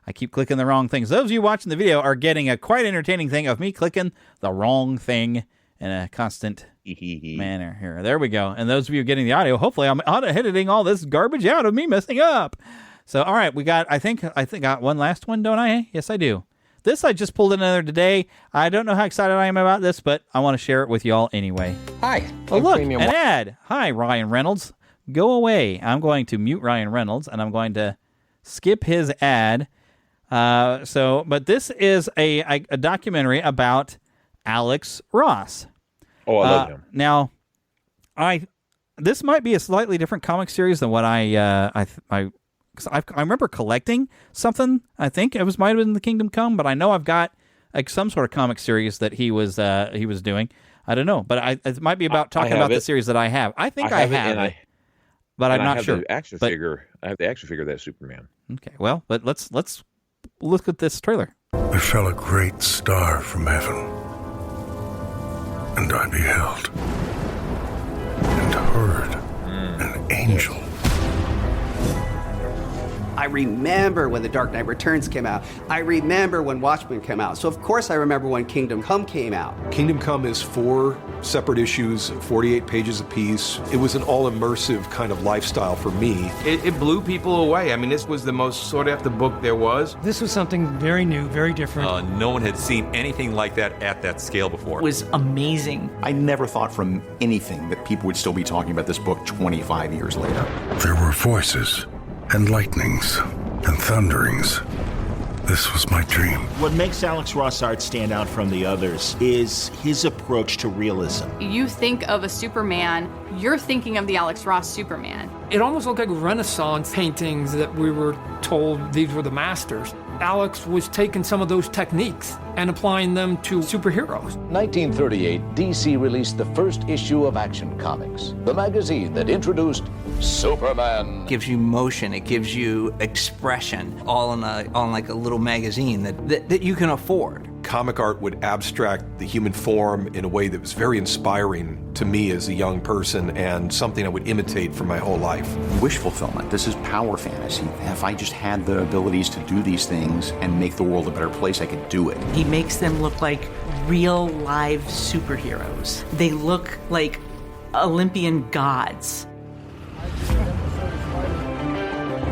I keep clicking the wrong things. Those of you watching the video are getting a quite entertaining thing of me clicking the wrong thing in a constant manner here. There we go. And those of you getting the audio, hopefully I'm editing all this garbage out of me messing up. So, all right, we got, I think I got one last one, don't I? Yes, I do. This I just pulled another today. I don't know how excited I am about this, but I want to share it with y'all anyway. Hi. Oh, look, an ad. Hi, Ryan Reynolds. Go away. I'm going to mute Ryan Reynolds, and I'm going to skip his ad. But this is a documentary about Alex Ross. Oh, I love him. Now, this might be a slightly different comic series than what I remember collecting something. I think it might have been the Kingdom Come, but I know I've got like some sort of comic series that he was doing. I don't know, but it might be about talking about the series that I have. I think I have it, but I'm not sure. I have the action figure of that Superman. Okay, well, but let's look at this trailer. There fell a great star from heaven, and I beheld and heard an angel. I remember when The Dark Knight Returns came out. I remember when Watchmen came out. So, of course, I remember when Kingdom Come came out. Kingdom Come is 4 separate issues, 48 pages apiece. It was an all-immersive kind of lifestyle for me. It blew people away. I mean, this was the most sought-after book there was. This was something very new, very different. No one had seen anything like that at that scale before. It was amazing. I never thought from anything that people would still be talking about this book 25 years later. There were voices and lightnings and thunderings. This was my dream. What makes Alex Ross art stand out from the others is his approach to realism. You think of a Superman, you're thinking of the Alex Ross Superman. It almost looked like Renaissance paintings that we were told these were the masters. Alex was taking some of those techniques and applying them to superheroes. 1938, DC released the first issue of Action Comics, the magazine that introduced Superman. It gives you motion, it gives you expression, all on like a little magazine that you can afford. Comic art would abstract the human form in a way that was very inspiring to me as a young person and something I would imitate for my whole life. Wish fulfillment. This is power fantasy. If I just had the abilities to do these things and make the world a better place, I could do it. He makes them look like real live superheroes. They look like Olympian gods.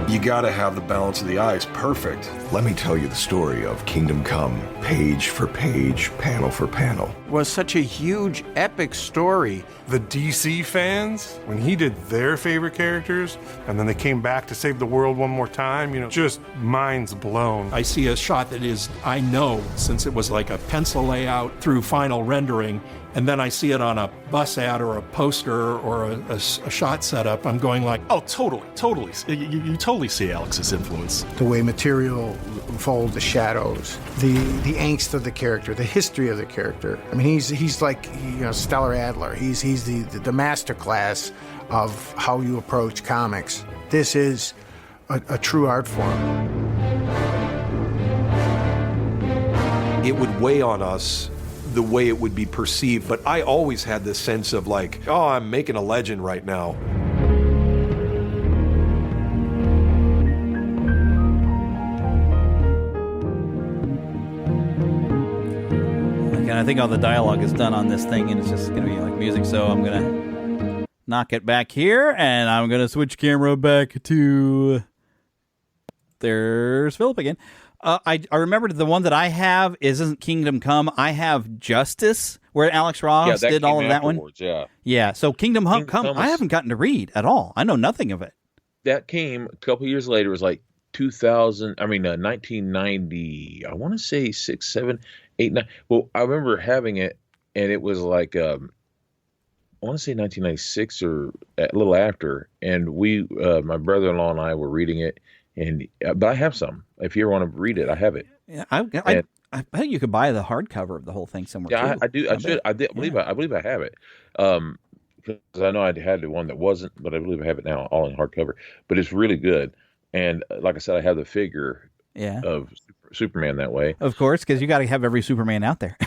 You gotta have the balance of the eyes perfect. Let me tell you the story of Kingdom Come, page for page, panel for panel. It was such a huge, epic story. The DC fans, when he did their favorite characters, and then they came back to save the world one more time, just minds blown. I see a shot that is, I know, since it was like a pencil layout through final rendering, and then I see it on a bus ad or a poster or a shot setup, I'm going like, oh, totally. You totally see Alex's influence. The way material folds the shadows, the angst of the character, the history of the character. I mean, he's like, Stellar Adler. He's the master class of how you approach comics. This is a true art form. It would weigh on us the way it would be perceived, but I always had this sense of like, oh, I'm making a legend right now. And I think all the dialogue is done on this thing, and it's just going to be like music, so I'm going to knock it back here, and I'm going to switch camera back to... There's Philip again. I remembered the one that I have isn't Kingdom Come. I have Justice, where Alex Ross did all of that one. Yeah. So Kingdom Come, I haven't gotten to read at all. I know nothing of it. That came a couple years later. It was like 1990. I want to say 6, 7, 8, 9. Well, I remember having it, and it was like I want to say 1996 or a little after. And we, my brother-in-law and I, were reading it. But I have some. If you ever want to read it, I have it. Yeah, I bet you could buy the hardcover of the whole thing somewhere. Yeah, too. I do. I believe I have it. Because I know I had the one that wasn't, but I believe I have it now, all in hardcover. But it's really good. And like I said, I have the figure of Superman that way. Of course, because you got to have every Superman out there.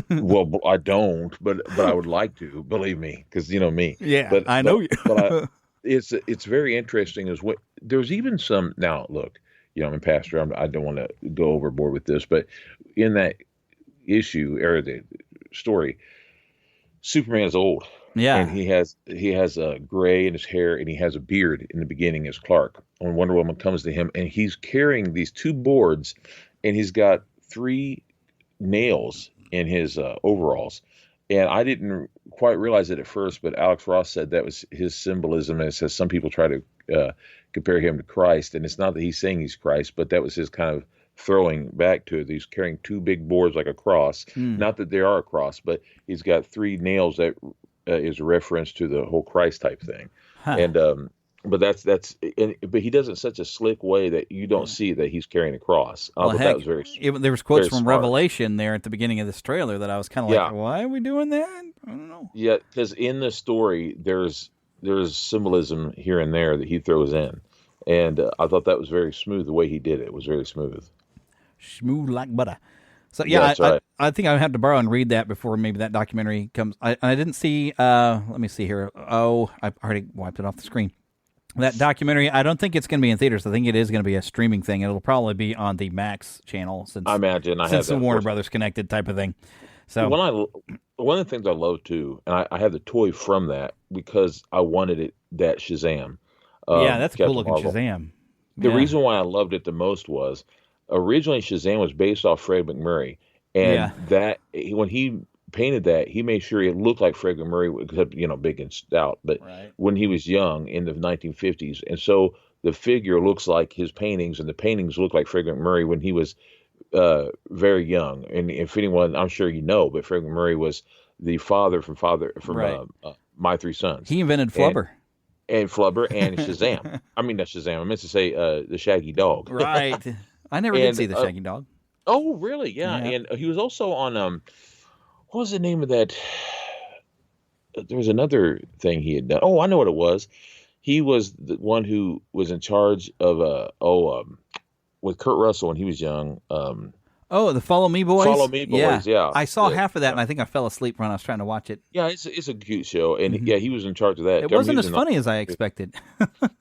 Well, I don't, but I would like to. Believe me, because you know me. Yeah, but I know you. It's very interesting as what there's even some now. Look, I'm a pastor. I don't want to go overboard with this, but in that issue or the story, Superman is old. Yeah, and he has a gray in his hair, and he has a beard in the beginning as Clark. When Wonder Woman comes to him, and he's carrying these 2 boards, and he's got 3 nails in his overalls. And I didn't quite realize it at first, but Alex Ross said that was his symbolism. And it says some people try to compare him to Christ. And it's not that he's saying he's Christ, but that was his kind of throwing back to it. He's carrying 2 big boards like a cross. Not that they are a cross, but he's got 3 nails that is a reference to the whole Christ type thing. Huh. And but but he does it in such a slick way that you don't see that he's carrying a cross. Well, but heck, that was there was quotes from smart. Revelation there at the beginning of this trailer that I was kind of like, why are we doing that? I don't know. Yeah, because in the story, there's symbolism here and there that he throws in. And I thought that was very smooth. The way he did it was very smooth. Smooth like butter. So, yeah, I think I have to borrow and read that before maybe that documentary comes. I didn't see, let me see here. Oh, I already wiped it off the screen. That documentary, I don't think it's going to be in theaters. I think it is going to be a streaming thing. It'll probably be on the Max channel since I imagine since the Warner Brothers Connected type of thing. So one of the things I love too, and I have the toy from that because I wanted it. That Shazam. Yeah, that's a cool looking Marvel. Shazam. The reason why I loved it the most was originally Shazam was based off Fred McMurray, and that when he painted that, he made sure it looked like Fred McMurray, except big and stout. But when he was young in the 1950s, and so the figure looks like his paintings, and the paintings look like Fred McMurray when he was very young. And if anyone, I'm sure but Fred McMurray was the father from My 3 Sons. He invented Flubber. And Flubber and Shazam. I mean, not Shazam. I meant to say the Shaggy Dog. Right. I never did see the Shaggy Dog. Oh, really? Yeah. And he was also on, what was the name of that? There was another thing he had done. Oh, I know what it was. He was the one who was in charge of, with Kurt Russell when he was young. The Follow Me Boys? Follow Me Boys, yeah. I saw half of that, and I think I fell asleep when I was trying to watch it. Yeah, it's a cute show, and he was in charge of that. It wasn't as funny as I expected.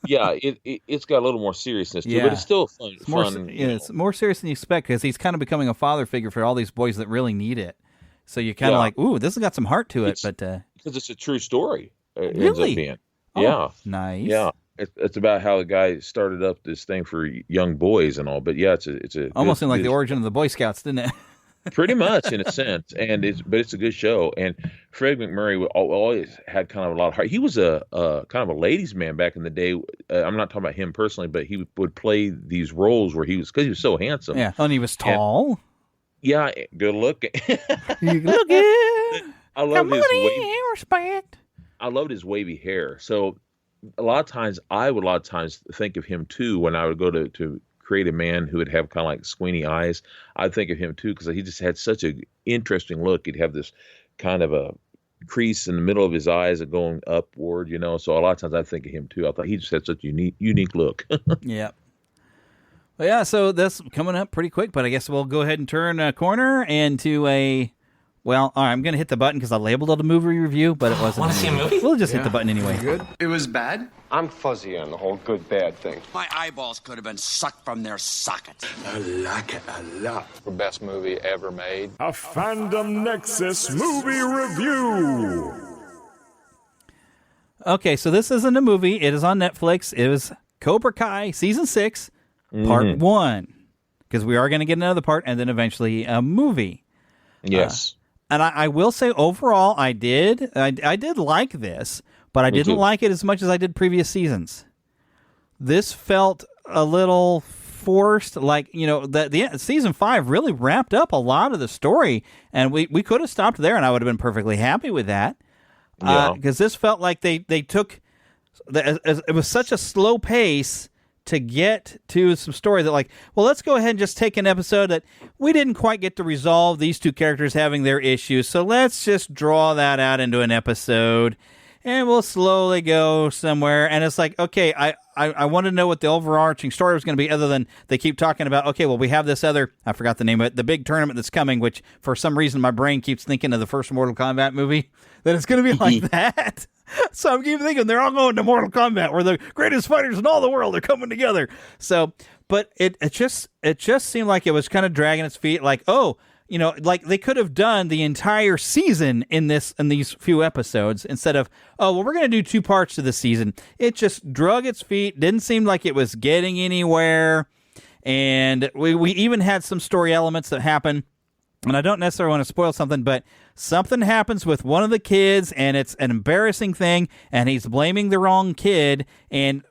Yeah, it's got a little more seriousness to it, but it's still fun. It's more serious than you expect because he's kind of becoming a father figure for all these boys that really need it. So you're kind of like, ooh, this has got some heart to it. Because it's a true story. It really? ends up being. Yeah. Nice. Yeah. It's about how the guy started up this thing for young boys and all, but it's a almost seemed like the origin of the Boy Scouts, didn't it? Pretty much in a sense, and it's a good show. And Fred McMurray always had kind of a lot of heart. He was a kind of a ladies' man back in the day. I'm not talking about him personally, but he would play these roles where because he was so handsome. Yeah, and he was tall. Yeah, good looking. Good looking. I love his respect. I loved his wavy hair. So a lot of times I would think of him too when I would go to create a man who would have kind of like squinty eyes. I'd think of him too because he just had such an interesting look. He'd have this kind of a crease in the middle of his eyes and going upward, So a lot of times I think of him too. I thought he just had such a unique look. Yeah. Well, yeah, so that's coming up pretty quick, but I guess we'll go ahead and turn a corner into a... Well, all right, I'm going to hit the button because I labeled it a movie review, but it wasn't. Want to see a movie? We'll just hit the button anyway. Good. It was bad? I'm fuzzy on the whole good-bad thing. My eyeballs could have been sucked from their sockets. I like it a lot. The best movie ever made. A Fandom Nexus movie review. Okay, so this isn't a movie. It is on Netflix. It was Cobra Kai Season 6, Part 1. Because we are going to get another part and then eventually a movie. Yes. And I will say overall, I did like this, but I didn't like it as much as I did previous seasons. This felt a little forced, like, the season 5 really wrapped up a lot of the story, and we could have stopped there, and I would have been perfectly happy with that. Because this felt like they took, it was such a slow pace to get to some story that let's go ahead and just take an episode that we didn't quite get to resolve these two characters having their issues. So let's just draw that out into an episode and we'll slowly go somewhere. And it's like, okay, I want to know what the overarching story was going to be other than they keep talking about, okay, well, we have this other, I forgot the name of it, the big tournament that's coming, which for some reason my brain keeps thinking of the first Mortal Kombat movie, that it's going to be like that. So I'm keep thinking they're all going to Mortal Kombat, where the greatest fighters in all the world are coming together. So, but it just seemed like it was kind of dragging its feet. Like, they could have done the entire season in these few episodes instead of, we're going to do 2 parts to the season. It just drug its feet. Didn't seem like it was getting anywhere, and we even had some story elements that happen. And I don't necessarily want to spoil something, but something happens with one of the kids, and it's an embarrassing thing, and he's blaming the wrong kid, and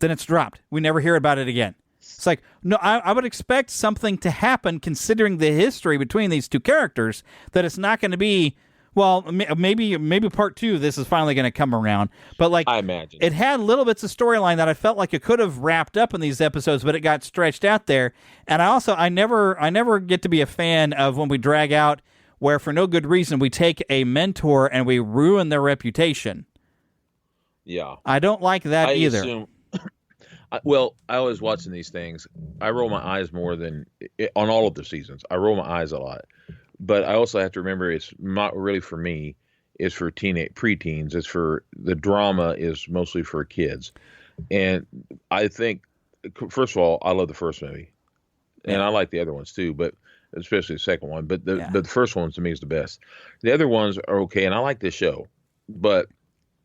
then it's dropped. We never hear about it again. It's like, no, I would expect something to happen, considering the history between these two characters, that it's not going to be, well, maybe part 2, this is finally going to come around. But I imagine it had little bits of storyline that I felt like it could have wrapped up in these episodes, but it got stretched out there. And I never get to be a fan of when we drag out where for no good reason we take a mentor and we ruin their reputation. Yeah. I don't like that either. Well, I was watching these things. I roll my eyes more than on all of the seasons. I roll my eyes a lot. But I also have to remember it's not really for me. It's for preteens. It's for the drama is mostly for kids. And I think, first of all, I love the first movie. And I like the other ones too, but especially the second one. But the first one to me is the best. The other ones are okay, and I like this show. But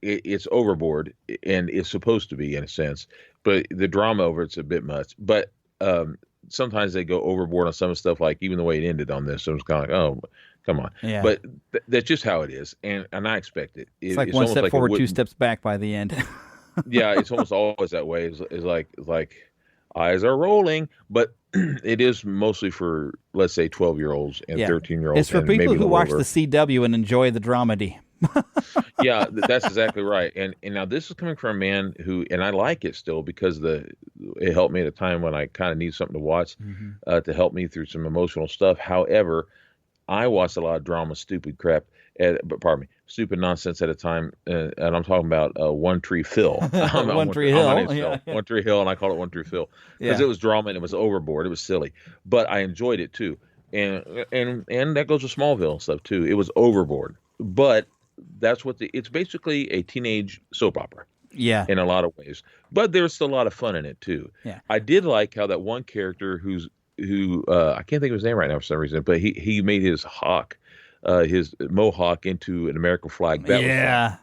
it's overboard, and it's supposed to be in a sense. But the drama over it's a bit much. But sometimes they go overboard on some stuff, like even the way it ended on this. So it's kind of like, oh, come on. Yeah. But that's just how it is, and I expect it. It's like one step forward, 2 steps back by the end. Yeah, it's almost always that way. It's like eyes are rolling, but it is mostly for, let's say, 12-year-olds and 13-year-olds. It's for people who watch the CW and enjoy the dramedy. Yeah, that's exactly right. And now this is coming from a man who, and I like it still because it helped me at a time when I kind of need something to watch to help me through some emotional stuff. However, I watched a lot of drama, stupid crap, stupid nonsense at a time, and I'm talking about One Tree Phil. One Tree Hill. One Tree Hill, and I call it One Tree Phil because it was drama and it was overboard. It was silly, but I enjoyed it too. And that goes to Smallville stuff too. It was overboard, but that's what it's basically a teenage soap opera. Yeah. In a lot of ways, but there's still a lot of fun in it too. Yeah. I did like how that one character who I can't think of his name right now for some reason, but he made his mohawk into an American flag. That was fun.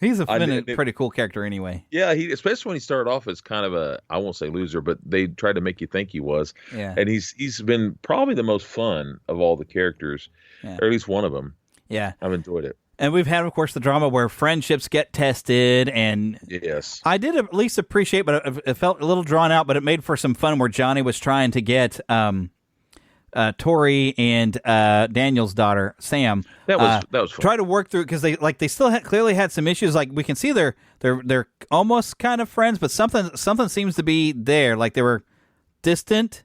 He's a pretty cool character anyway. Yeah, especially when he started off as kind of I won't say loser, but they tried to make you think he was. Yeah. And he's been probably the most fun of all the characters, or at least one of them. Yeah. I've enjoyed it. And we've had, of course, the drama where friendships get tested, and yes, I did at least appreciate, but it felt a little drawn out, but it made for some fun where Johnny was trying to get Tori and Daniel's daughter Sam. That was fun. Try to work through because they still clearly had some issues. Like we can see they're almost kind of friends, but something seems to be there. Like they were distant.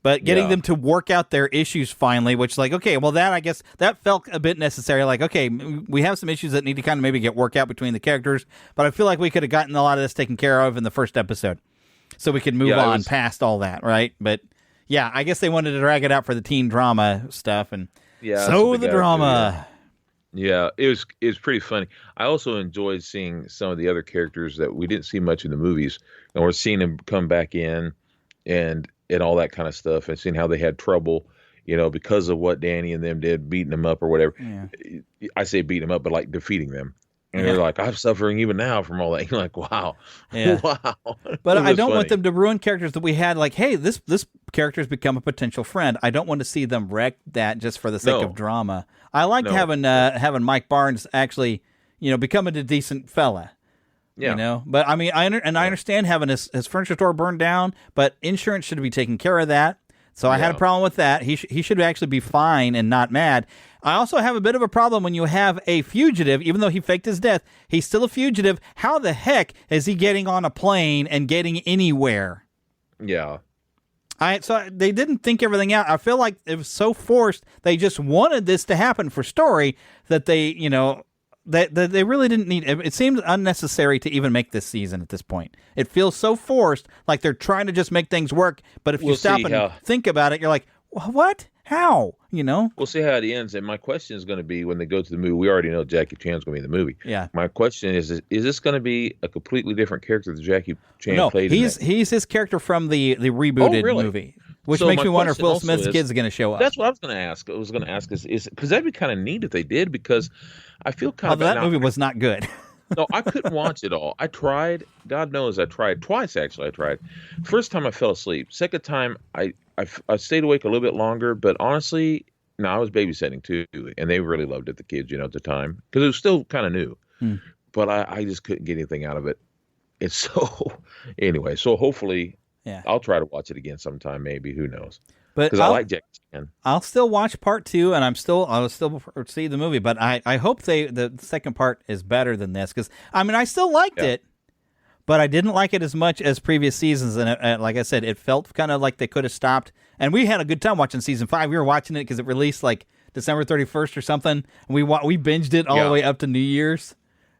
But getting them to work out their issues finally, which okay, well that I guess that felt a bit necessary. Like, okay, we have some issues that need to kind of maybe get worked out between the characters, but I feel like we could have gotten a lot of this taken care of in the first episode, so we could move on past all that, right? But yeah, I guess they wanted to drag it out for the teen drama stuff, and so the drama. Yeah, it was pretty funny. I also enjoyed seeing some of the other characters that we didn't see much in the movies, and we're seeing them come back in, and all that kind of stuff, and seeing how they had trouble, because of what Danny and them did, beating them up or whatever. Yeah. I say beating them up, but like defeating them. And they're like, I'm suffering even now from all that. You're like, wow. Yeah. Wow. But I don't want them to ruin characters that we had. Like, hey, this character's become a potential friend. I don't want to see them wreck that just for the sake of drama. I like having Mike Barnes actually, becoming a decent fella. Yeah. But I mean, I understand having his furniture store burned down, but insurance should be taking care of that. So I had a problem with that. He should actually be fine and not mad. I also have a bit of a problem when you have a fugitive, even though he faked his death, he's still a fugitive. How the heck is he getting on a plane and getting anywhere? Yeah. So they didn't think everything out. I feel like it was so forced. They just wanted this to happen for story that they, that they really didn't need it. It seemed unnecessary to even make this season at this point. It feels so forced, like they're trying to just make things work. But if you stop and think about it, you're like, what? How? We'll see how it ends. And my question is going to be when they go to the movie. We already know Jackie Chan's going to be in the movie. Yeah. My question is this going to be a completely different character that Jackie Chan played? No, he's his character from the rebooted movie. Which makes me wonder if Will Smith's kid's going to show up. That's what I was going to ask. I was going to ask is because that'd be kind of neat if they did, because I feel kind of that movie was not good. No, I couldn't watch it all. I tried. God knows I tried twice. Actually, I tried. First time I fell asleep. Second time I stayed awake a little bit longer. But honestly, no, I was babysitting too, and they really loved it, the kids, at the time, because it was still kind of new. But I just couldn't get anything out of it. It's so anyway. So hopefully. Yeah, I'll try to watch it again sometime, maybe. Who knows? But because I like Jackie Chan. I'll still watch part 2, and I'll still see the movie. But I hope the second part is better than this, because I still liked it, but I didn't like it as much as previous seasons. And like I said, it felt kind of like they could have stopped. And we had a good time watching season 5. We were watching it because it released like December 31st or something. And we binged it all the way up to New Year's,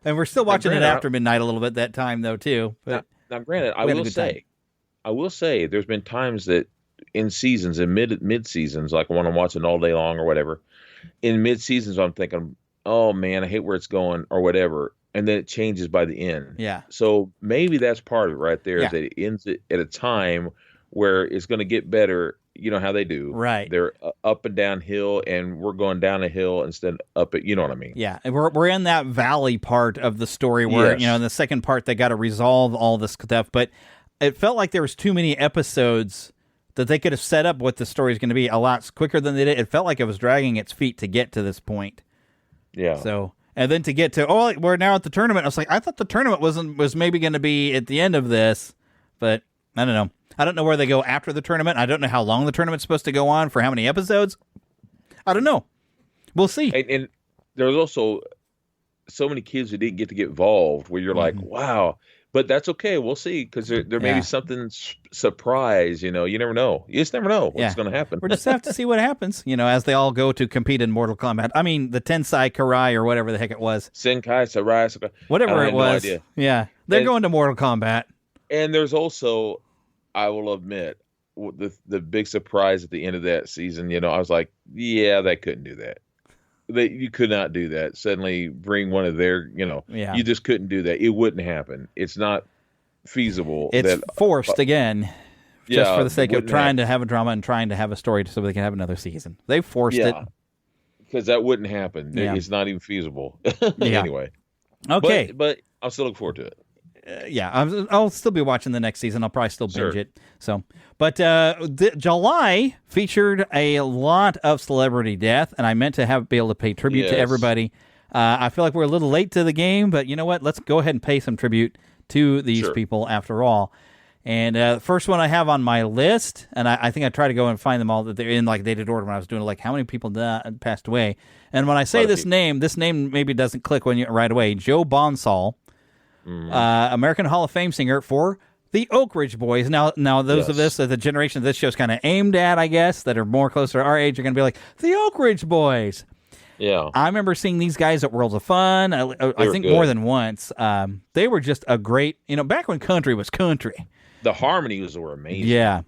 and we're still watching it after midnight a little bit that time though too. But now granted, I will say there's been times that in seasons, in mid seasons, like when I'm watching all day long or whatever, in mid seasons I'm thinking, oh man, I hate where it's going or whatever, and then it changes by the end. Yeah. So maybe that's part of it right there, is that it ends at a time where it's going to get better. You know how they do. Right. They're up and down hill, and we're going down a hill instead of up it. You know what I mean? Yeah. And we're in that valley part of the story where, in the second part, they got to resolve all this stuff. But it felt like there was too many episodes that they could have set up what the story is going to be a lot quicker than they did. It felt like it was dragging its feet to get to this point. Yeah. So, and then to get to, we're now at the tournament. I was like, I thought the tournament was maybe going to be at the end of this, but I don't know. I don't know where they go after the tournament. I don't know how long the tournament's supposed to go on, for how many episodes. I don't know. We'll see. And there's also so many kids who didn't get to get involved, where you're like, wow. But that's okay. We'll see, because there may be something surprise. You never know. You just never know what's going to happen. We'll just have to see what happens, as they all go to compete in Mortal Kombat. I mean, the Tensai Karai or whatever the heck it was. Senkai Sarai. Whatever it was. No idea. Yeah. They're going to Mortal Kombat. And there's also, I will admit, the big surprise at the end of that season. I was like, yeah, they couldn't do that. You could not do that. Suddenly bring one of their, you just couldn't do that. It wouldn't happen. It's not feasible. It's forced again, just for the sake of trying to have a drama and trying to have a story so they can have another season. They forced it. Because that wouldn't happen. Yeah. It's not even feasible. Anyway. Okay. But I'll still look forward to it. I'll still be watching the next season. I'll probably still binge it. So, but July featured a lot of celebrity death, and I meant to be able to pay tribute to everybody. I feel like we're a little late to the game, but you know what? Let's go ahead and pay some tribute to these people after all. And the first one I have on my list, and I think I try to go and find them all that they're in like dated order when I was doing like how many people passed away. And when I say this name maybe doesn't click when you right away. Joe Bonsall, American Hall of Fame singer for the Oak Ridge Boys. Now those of us, the generation of this show is kind of aimed at, I guess, that are more closer to our age, are going to be like, the Oak Ridge Boys. Yeah. I remember seeing these guys at Worlds of Fun, I think good. more than once. They were just a great, back when country was country. The harmonies were amazing. Yeah.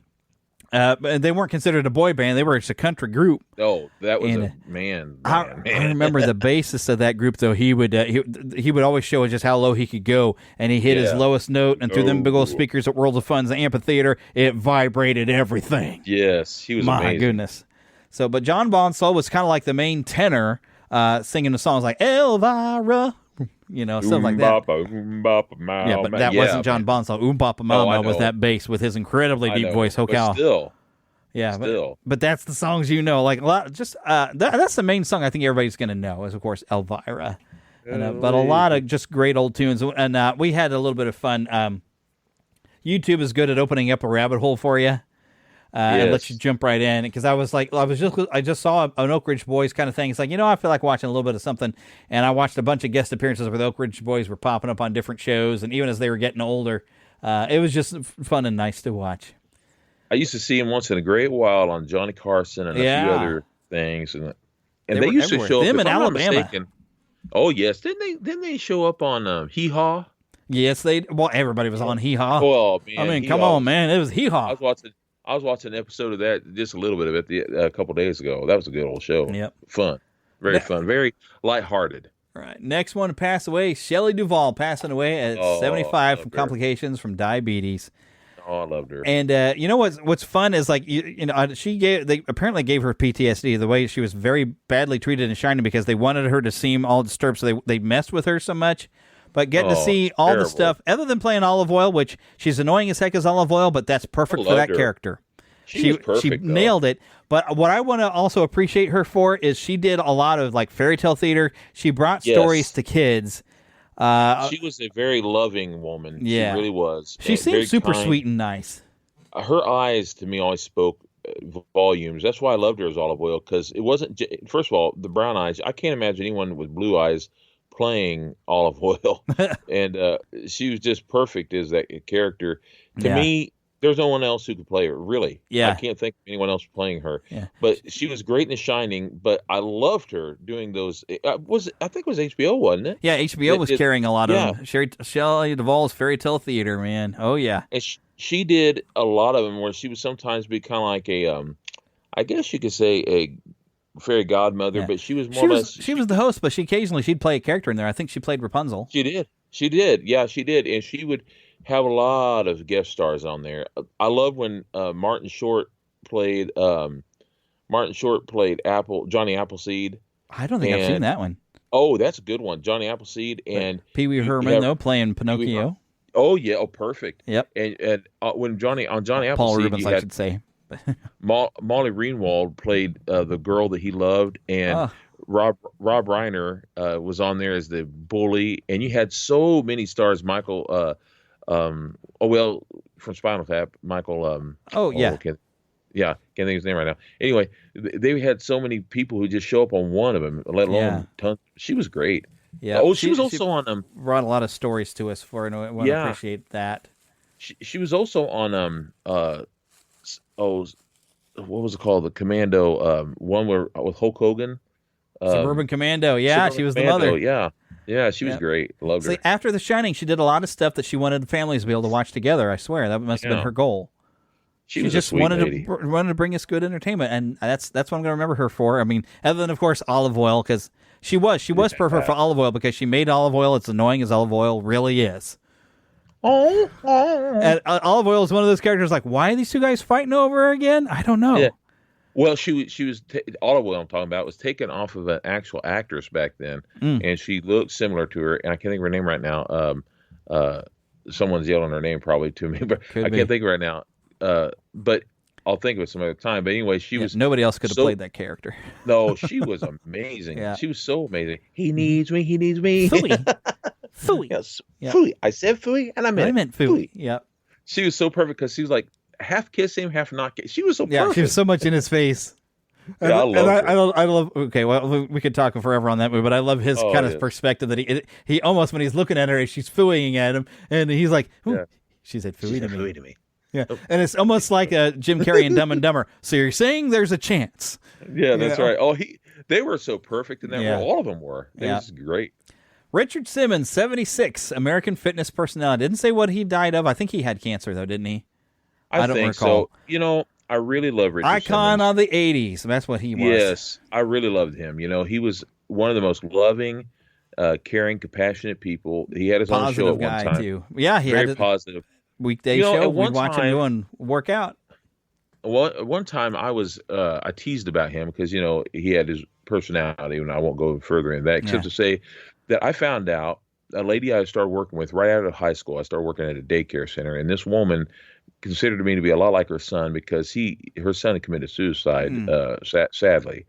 But they weren't considered a boy band. They were just a country group. Oh, that was man. I remember the bassist of that group, though. He would always show us just how low he could go, and he hit his lowest note, and through them big old speakers at World of Fun's amphitheater, it vibrated everything. Yes, he was My amazing. goodness. So, but John Bonsall was kind of like the main tenor, singing the songs like Elvira, stuff like that. Yeah, but that wasn't John Bonsall. Bapa Mama was that bass with his incredibly deep voice. Hocal. Still. Yeah, but that's the songs like a lot. Just that's the main song I think everybody's going to know is of course Elvira, but a lot of just great old tunes. And we had a little bit of fun. YouTube is good at opening up a rabbit hole for you. And let you jump right in, because I just saw an Oak Ridge Boys kind of thing. It's like, I feel like watching a little bit of something, and I watched a bunch of guest appearances where the Oak Ridge Boys were popping up on different shows, and even as they were getting older, it was just fun and nice to watch. I used to see him once in a great while on Johnny Carson and a few other things, and they used to show up them if in I'm not Alabama. mistaken. Oh yes, didn't they show up on Hee Haw? Yes, everybody was on Hee Haw. Well, man, come on, man, it was Hee Haw. I was watching an episode of that, just a little bit of it, a couple days ago. That was a good old show. Yep. Fun. Very fun. Very lighthearted. All right. Next one to pass away, Shelley Duvall, passing away at 75 from complications from diabetes. Oh, I loved her. And what's fun is they apparently gave her PTSD the way she was very badly treated in Shining, because they wanted her to seem all disturbed, so they messed with her so much. But getting to see all the stuff, other than playing Olive Oil, which she's annoying as heck as Olive Oil, but that's perfect for that character. She was perfect, she nailed it. But what I want to also appreciate her for is she did a lot of fairy tale theater. She brought stories to kids. She was a very loving woman. Yeah. She really was. She seemed super kind. Sweet and nice. Her eyes, to me, always spoke volumes. That's why I loved her as Olive Oil, because it wasn't, first of all, the brown eyes. I can't imagine anyone with blue eyes playing Olive Oil. And she was just perfect as that character. To me, there's no one else who could play her, really. Yeah. I can't think of anyone else playing her. Yeah. But she was great in The Shining, but I loved her doing those. I think it was HBO, wasn't it? Yeah, HBO was carrying a lot of them. Shelley Duvall's fairy tale theater, man. Oh, yeah. And she did a lot of them where she would sometimes be kind of like a, I guess you could say a fairy godmother, but she was more or less. She was the host, but she'd play a character in there. I think she played Rapunzel. She did. Yeah, she did. And she would have a lot of guest stars on there. I love when Martin Short played Johnny Appleseed. I don't think I've seen that one. Oh, that's a good one. Johnny Appleseed and Pee Wee Herman though playing Pinocchio. Oh yeah, perfect. Yep. And when Johnny Appleseed, Paul Rubens, I should say. Molly Ringwald played the girl that he loved, and Rob Reiner was on there as the bully, and you had so many stars. Michael, from Spinal Tap, Michael. Can't think of his name right now. Anyway, they had so many people who just show up on one of them, let alone tons. She was great. Yeah. She was also on brought a lot of stories to us for, and I want to appreciate that. She was also on what was it called? The Commando one with Hulk Hogan. Suburban Commando. Yeah, she was the mother. Yeah, she was great. Loved her. After The Shining, she did a lot of stuff that she wanted the families to be able to watch together. I swear that must have been her goal. She was just a sweet lady. wanted to bring us good entertainment, and that's what I'm going to remember her for. I mean, other than of course Olive Oil, because she was perfect for Olive Oil, because she made Olive Oil. It's annoying as Olive Oil really is. And Olive Oil is one of those characters like, why are these two guys fighting over again? I don't know. Yeah. Well, she was Olive Oil I'm talking about was taken off of an actual actress back then, and she looked similar to her. And I can't think of her name right now. Someone's yelling her name probably to me, but I can't think of it right now. But I'll think of it some other time. But anyway, she was. Nobody else could have played that character. No, she was amazing. She was so amazing. He needs me. He needs me. Fooey. Yes. Fooey. I said fooey, and I meant fooey. Yep. She was so perfect because she was like half kissing him, half not kissing. She was so perfect. She was so much in his face. Yeah, I love. Okay, well, we could talk forever on that movie, but I love his kind of perspective that he almost, when he's looking at her, she's fooeying at him, and he's like, she said fooey to me. Yeah, and it's almost like Jim Carrey in Dumb and Dumber. So you're saying there's a chance? Yeah, that's right. Oh, they were so perfect in that role. All of them were. It was great. Richard Simmons, 76, American fitness personality. Didn't say what he died of. I think he had cancer, though, didn't he? I don't think recall. So. I really love Richard Icon Simmons. of the 80s. That's what he was. Yes, I really loved him. He was one of the most loving, caring, compassionate people. He had his own show at one time. Positive guy, too. Yeah, he very had positive. Weekday show. We'd watch him doing workout. One time I teased about him because, he had his personality, and I won't go further in that, except to say that I found out a lady I started working with right out of high school. I started working at a daycare center, and this woman considered me to be a lot like her son because her son had committed suicide, sadly,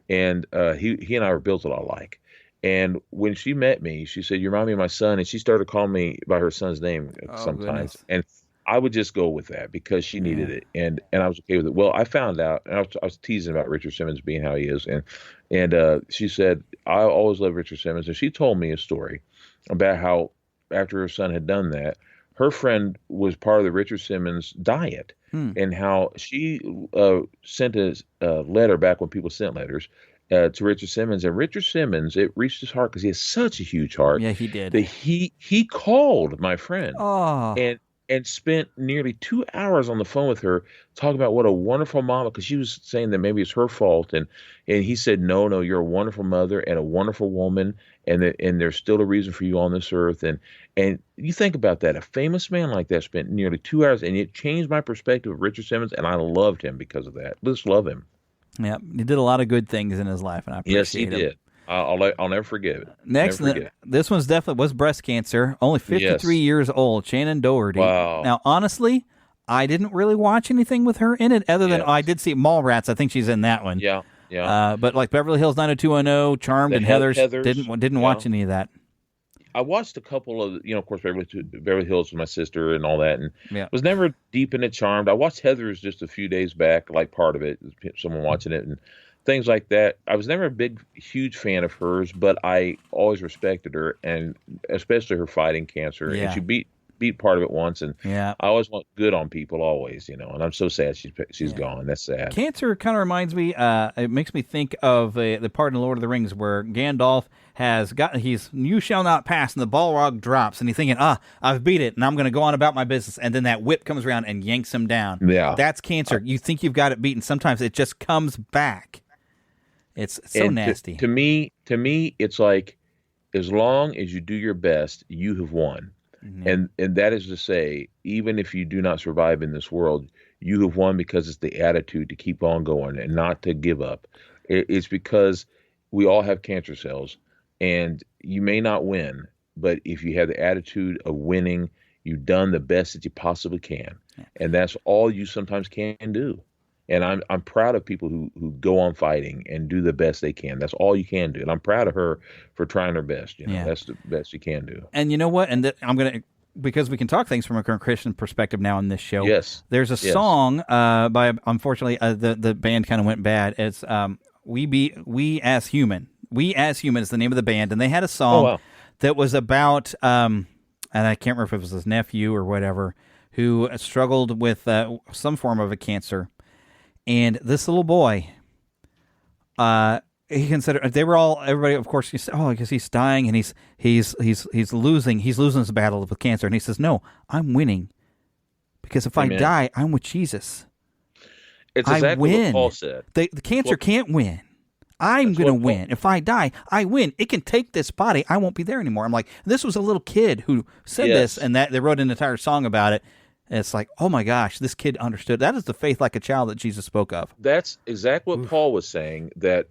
and he and I were built a lot alike. And when she met me, she said, "You remind me of my son," and she started calling me by her son's name sometimes. Goodness. And I would just go with that because she needed it, and I was okay with it. Well, I found out, and I was teasing about Richard Simmons being how he is, and she said, "I always loved Richard Simmons," and she told me a story about how after her son had done that, her friend was part of the Richard Simmons diet, and how she sent a letter back when people sent letters to Richard Simmons, and Richard Simmons, it reached his heart because he has such a huge heart. Yeah, he did. That he called my friend and spent nearly 2 hours on the phone with her talking about what a wonderful mama, because she was saying that maybe it's her fault, and he said, no, you're a wonderful mother and a wonderful woman, and there's still a reason for you on this earth, and you think about that, a famous man like that spent nearly 2 hours, and it changed my perspective of Richard Simmons, and I loved him because of that. Just love him. Yeah, he did a lot of good things in his life, and I appreciate him. Yes, he did. I'll never forget it. Next, this one's definitely was breast cancer. Only 53 years old. Shannon Doherty. Wow. Now, honestly, I didn't really watch anything with her in it, other than I did see Mallrats. I think she's in that one. Yeah. But like Beverly Hills 90210, Charmed, and Heathers, didn't watch any of that. I watched a couple of, of course, Beverly Hills with my sister and all that, and was never deep into Charmed. I watched Heathers just a few days back, like part of it, someone watching it, and things like that. I was never a huge fan of hers, but I always respected her, and especially her fighting cancer. Yeah. And she beat part of it once, and I always want good on people, always, and I'm so sad she's gone. That's sad. Cancer kind of reminds me, it makes me think of the part in Lord of the Rings where Gandalf you shall not pass, and the Balrog drops, and he's thinking, I've beat it, and I'm going to go on about my business, and then that whip comes around and yanks him down. Yeah. That's cancer. You think you've got it beaten. Sometimes it just comes back. It's so nasty. To me, it's like, as long as you do your best, you have won. Mm-hmm. And that is to say, even if you do not survive in this world, you have won because it's the attitude to keep on going and not to give up. It's because we all have cancer cells, and you may not win, but if you have the attitude of winning, you've done the best that you possibly can. Yeah. And that's all you sometimes can do. And I'm proud of people who go on fighting and do the best they can. That's all you can do. And I'm proud of her for trying her best. That's the best you can do. And you know what? And I'm going to, because we can talk things from a Christian perspective now on this show. Yes. There's a song by, unfortunately, the band kind of went bad. It's We As Human. We As Human is the name of the band. And they had a song that was about, and I can't remember if it was his nephew or whatever, who struggled with some form of a cancer. And this little boy, everybody, of course, he said, I guess he's dying, and he's losing his battle with cancer. And he says, no, I'm winning, because if I die, I'm with Jesus. It's exactly what Paul said. The cancer can't win. I'm going to win. If I die, I win. It can take this body. I won't be there anymore. I'm like, this was a little kid who said this, and that they wrote an entire song about it. And it's like, oh my gosh, this kid understood. That is the faith like a child that Jesus spoke of. That's exactly what Paul was saying, that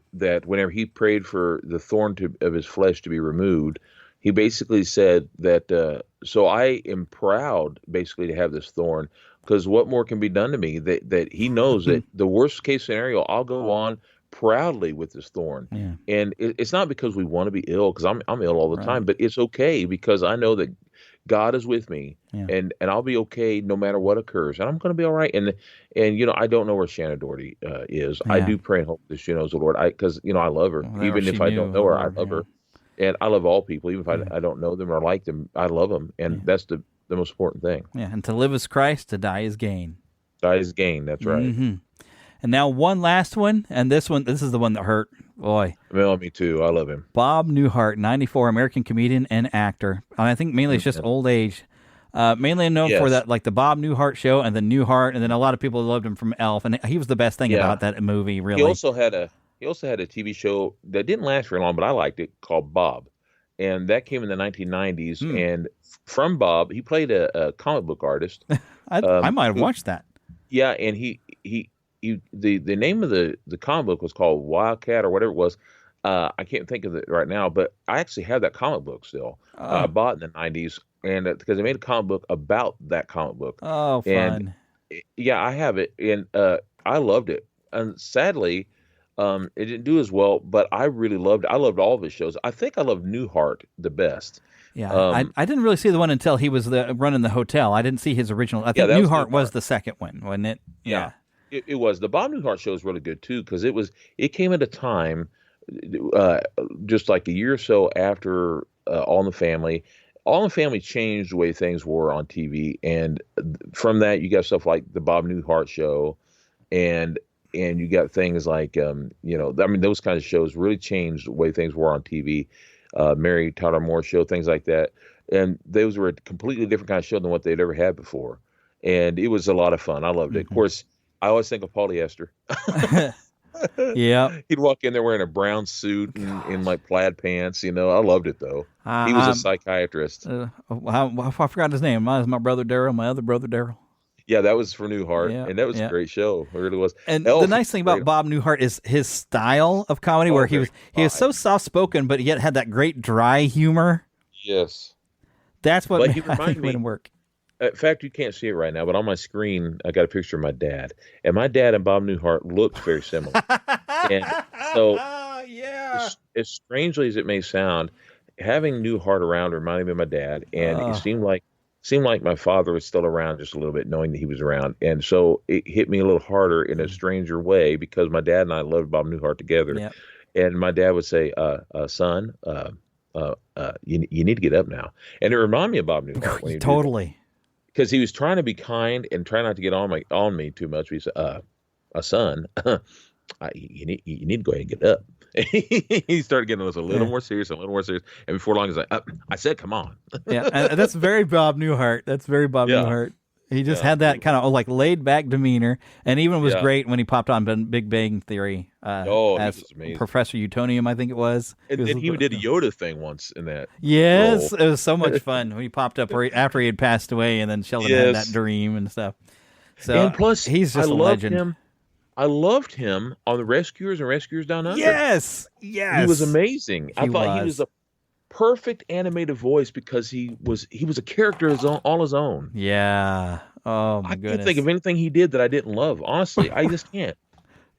whenever he prayed for the thorn of his flesh to be removed, he basically said that, so I am proud basically to have this thorn, because what more can be done to me? That he knows that the worst case scenario, I'll go on proudly with this thorn. Yeah. And it's not because we want to be ill, because I'm ill all the time, but it's okay because I know that God is with me, Yeah. and I'll be okay no matter what occurs, and I'm going to be all right. And I don't know where Shannon Doherty is. I Yeah. do pray and hope that she knows the Lord. Because I love her, Well, even she if I knew don't the know her, Lord, I love yeah. her, and I love all people, even if I don't know them or like them. I love them, and that's the most important thing. Yeah, and to live is Christ, to die is gain. Die is gain. That's right. Mm-hmm. And now one last one, and this is the one that hurt. Boy. Well, me too. I love him. Bob Newhart, 94, American comedian and actor. And I think mainly it's just old age. Mainly known for that, like the Bob Newhart show and the Newhart, and then a lot of people loved him from Elf, and he was the best thing about that movie. Really, He also had a TV show that didn't last very long, but I liked it, called Bob, and that came in the 1990s. And from Bob, he played a comic book artist. I might have watched that. Yeah, and the name of the comic book was called Wildcat or whatever it was. I can't think of it right now, but I actually have that comic book still. I bought in the 90s, and because they made a comic book about that comic book. Oh, fun. And yeah, I have it, and I loved it. And sadly, it didn't do as well, but I really loved it. I loved all of his shows. I think I loved Newhart the best. Yeah, I didn't really see the one until he was running the hotel. I didn't see his original. I think Newhart was the second one, wasn't it? Yeah. It was. The Bob Newhart show was really good too, because it came at a time, just like a year or so after All in the Family. All in the Family changed the way things were on TV, and from that you got stuff like the Bob Newhart show, and you got things like those kinds of shows really changed the way things were on TV. Mary Tyler Moore show, things like that, and those were a completely different kind of show than what they'd ever had before, and it was a lot of fun. I loved it. Of course, I always think of polyester. Yeah, he'd walk in there wearing a brown suit and in like plaid pants. I loved it though. He was a psychiatrist. I forgot his name. That was my brother Daryl, my other brother Daryl. Yeah, that was for Newhart, and that was a great show. It really was. And the nice thing about Bob Newhart is his style of comedy, where he was so soft spoken, but yet had that great dry humor. Yes, that's what he reminded me. Work. In fact, you can't see it right now, but on my screen, I got a picture of my dad, and my dad and Bob Newhart looked very similar. And so, as strangely as it may sound, having Newhart around reminded me of my dad, and it seemed like my father was still around just a little bit, knowing that he was around. And so it hit me a little harder in a stranger way, because my dad and I loved Bob Newhart together. Yep. And my dad would say, son, you need to get up now. And it reminded me of Bob Newhart. When he totally. Because he was trying to be kind and try not to get on me too much. He said, son, you need to go ahead and get up. He started getting a little more serious, and before long, he's like, I said, come on. Yeah, and that's very Bob Newhart. Newhart. He just had that kind of like laid back demeanor, and even was great when he popped on Big Bang Theory as Professor Utonium, I think it was. And then he did a Yoda thing once in that. Yes, it was so much fun when he popped up after he had passed away, and then Sheldon had that dream and stuff. So, and plus, he's just a legend. I loved him on the Rescuers and Rescuers Down Under. Yes. He was amazing. I thought he was a perfect animated voice, because he was a character all his own. Yeah. Oh my goodness. I can't think of anything he did that I didn't love. Honestly, I just can't.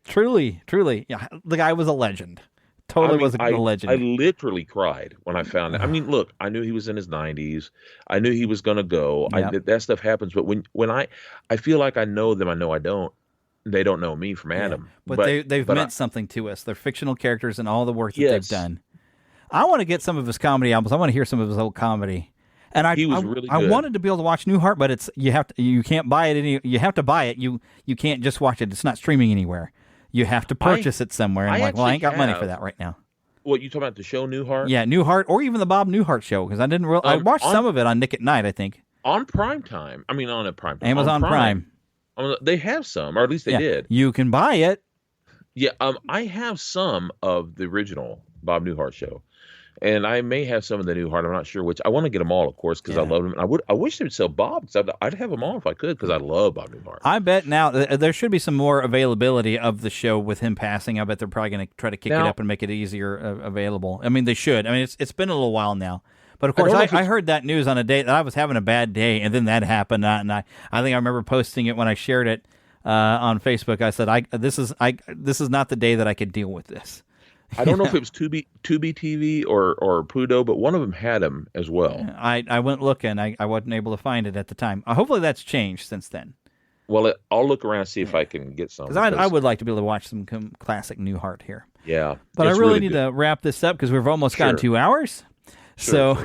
Truly. Yeah, the guy was a legend. Totally was a legend. I literally cried when I found it. I mean, look, I knew he was in his 90s. I knew he was going to go. Yep. That stuff happens. But when I feel like I know them, I know I don't. They don't know me from Adam. Yeah, but they've meant something to us. They're fictional characters and all the work that they've done. I want to get some of his comedy albums. I want to hear some of his old comedy. And he was really good. I wanted to be able to watch Newhart, but you can't buy it. You have to buy it. You can't just watch it. It's not streaming anywhere. You have to purchase it somewhere. And I ain't got money for that right now. What, you talking about the show Newhart? Yeah, Newhart, or even the Bob Newhart show, because I watched some of it on Nick at Night, I think. On Prime Time. I mean, on a Prime Time. Amazon Prime. They have some, or at least they did. You can buy it. Yeah, I have some of the original Bob Newhart show, and I may have some of the Newhart. I'm not sure which. I want to get them all, of course, because I love them. I wish they would sell Bob, because I'd have them all if I could, because I love Bob Newhart. I bet now there should be some more availability of the show with him passing. I bet they're probably going to try to kick it up and make it easier available. I mean, they should. I mean, it's been a little while now. But of course, I heard that news on a day that I was having a bad day, and then that happened. And I think I remember posting it when I shared it on Facebook. I said, "This is not the day that I could deal with this." I don't know if it was Tubi TV or Pluto, but one of them had them as well. I went looking. I wasn't able to find it at the time. Hopefully that's changed since then. Well, I'll look around and see if I can get some. Because I would like to be able to watch some classic Newhart here. Yeah. But I really need to wrap this up because we've almost gone 2 hours. Sure.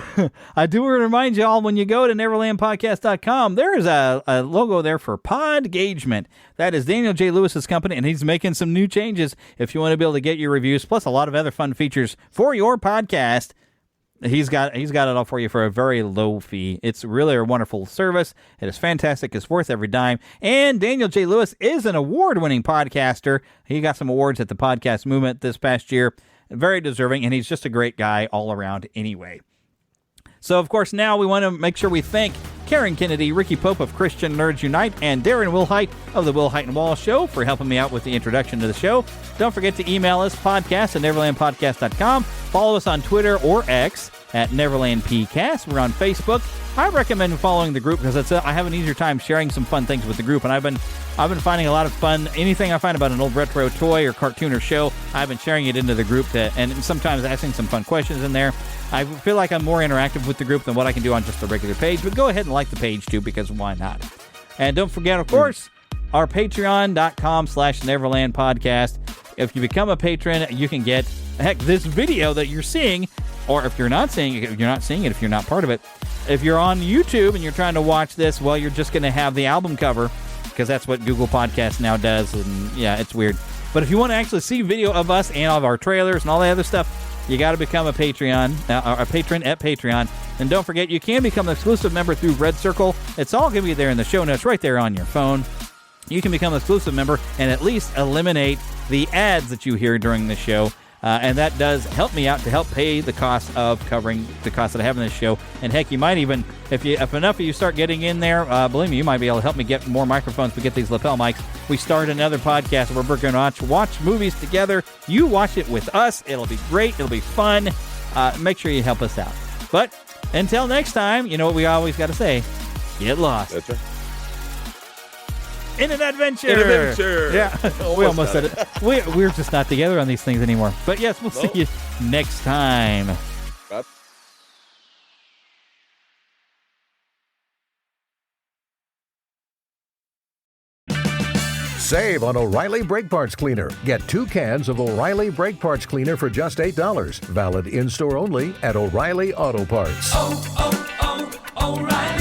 I do want to remind you all, when you go to neverlandpodcast.com, there is a logo there for Podgagement. That is Daniel J. Lewis's company, and he's making some new changes if you want to be able to get your reviews, plus a lot of other fun features for your podcast. He's got it all for you for a very low fee. It's really a wonderful service. It is fantastic. It's worth every dime. And Daniel J. Lewis is an award-winning podcaster. He got some awards at the Podcast Movement this past year. Very deserving, and he's just a great guy all around anyway. So, of course, now we want to make sure we thank Karen Kennedy, Ricky Pope of Christian Nerds Unite, and Darren Wilhite of the Will Height and Wall Show for helping me out with the introduction to the show. Don't forget to email us, podcast@neverlandpodcast.com. Follow us on Twitter or X at NeverlandPcast. We're on Facebook. I recommend following the group because I have an easier time sharing some fun things with the group, and I've been finding a lot of fun. Anything I find about an old retro toy or cartoon or show, I've been sharing it into the group and sometimes asking some fun questions in there. I feel like I'm more interactive with the group than what I can do on just the regular page, but go ahead and like the page too, because why not? And don't forget, of course, our patreon.com/Neverland Podcast. If you become a patron, you can get, this video that you're seeing, or if you're not seeing it, if you're not part of it. If you're on YouTube and you're trying to watch this, well, you're just going to have the album cover, because that's what Google Podcasts now does, and yeah, it's weird. But if you want to actually see video of us and of our trailers and all that other stuff, you got to become a patron at Patreon. And don't forget, you can become an exclusive member through Red Circle. It's all going to be there in the show notes right there on your phone. You can become an exclusive member and at least eliminate the ads that you hear during the show. And that does help me out to help pay the cost of covering the cost that I have in this show. And heck, you might even, if enough of you start getting in there, believe me, you might be able to help me get more microphones to get these lapel mics. We start another podcast where we're going to watch movies together. You watch it with us. It'll be great. It'll be fun. Make sure you help us out. But until next time, you know what we always got to say, get lost. That's right. In an adventure. Yeah, we almost said it. We're just not together on these things anymore. But yes, we'll see you next time. Bye. Save on O'Reilly Brake Parts Cleaner. Get 2 cans of O'Reilly Brake Parts Cleaner for just $8. Valid in-store only at O'Reilly Auto Parts. O'Reilly.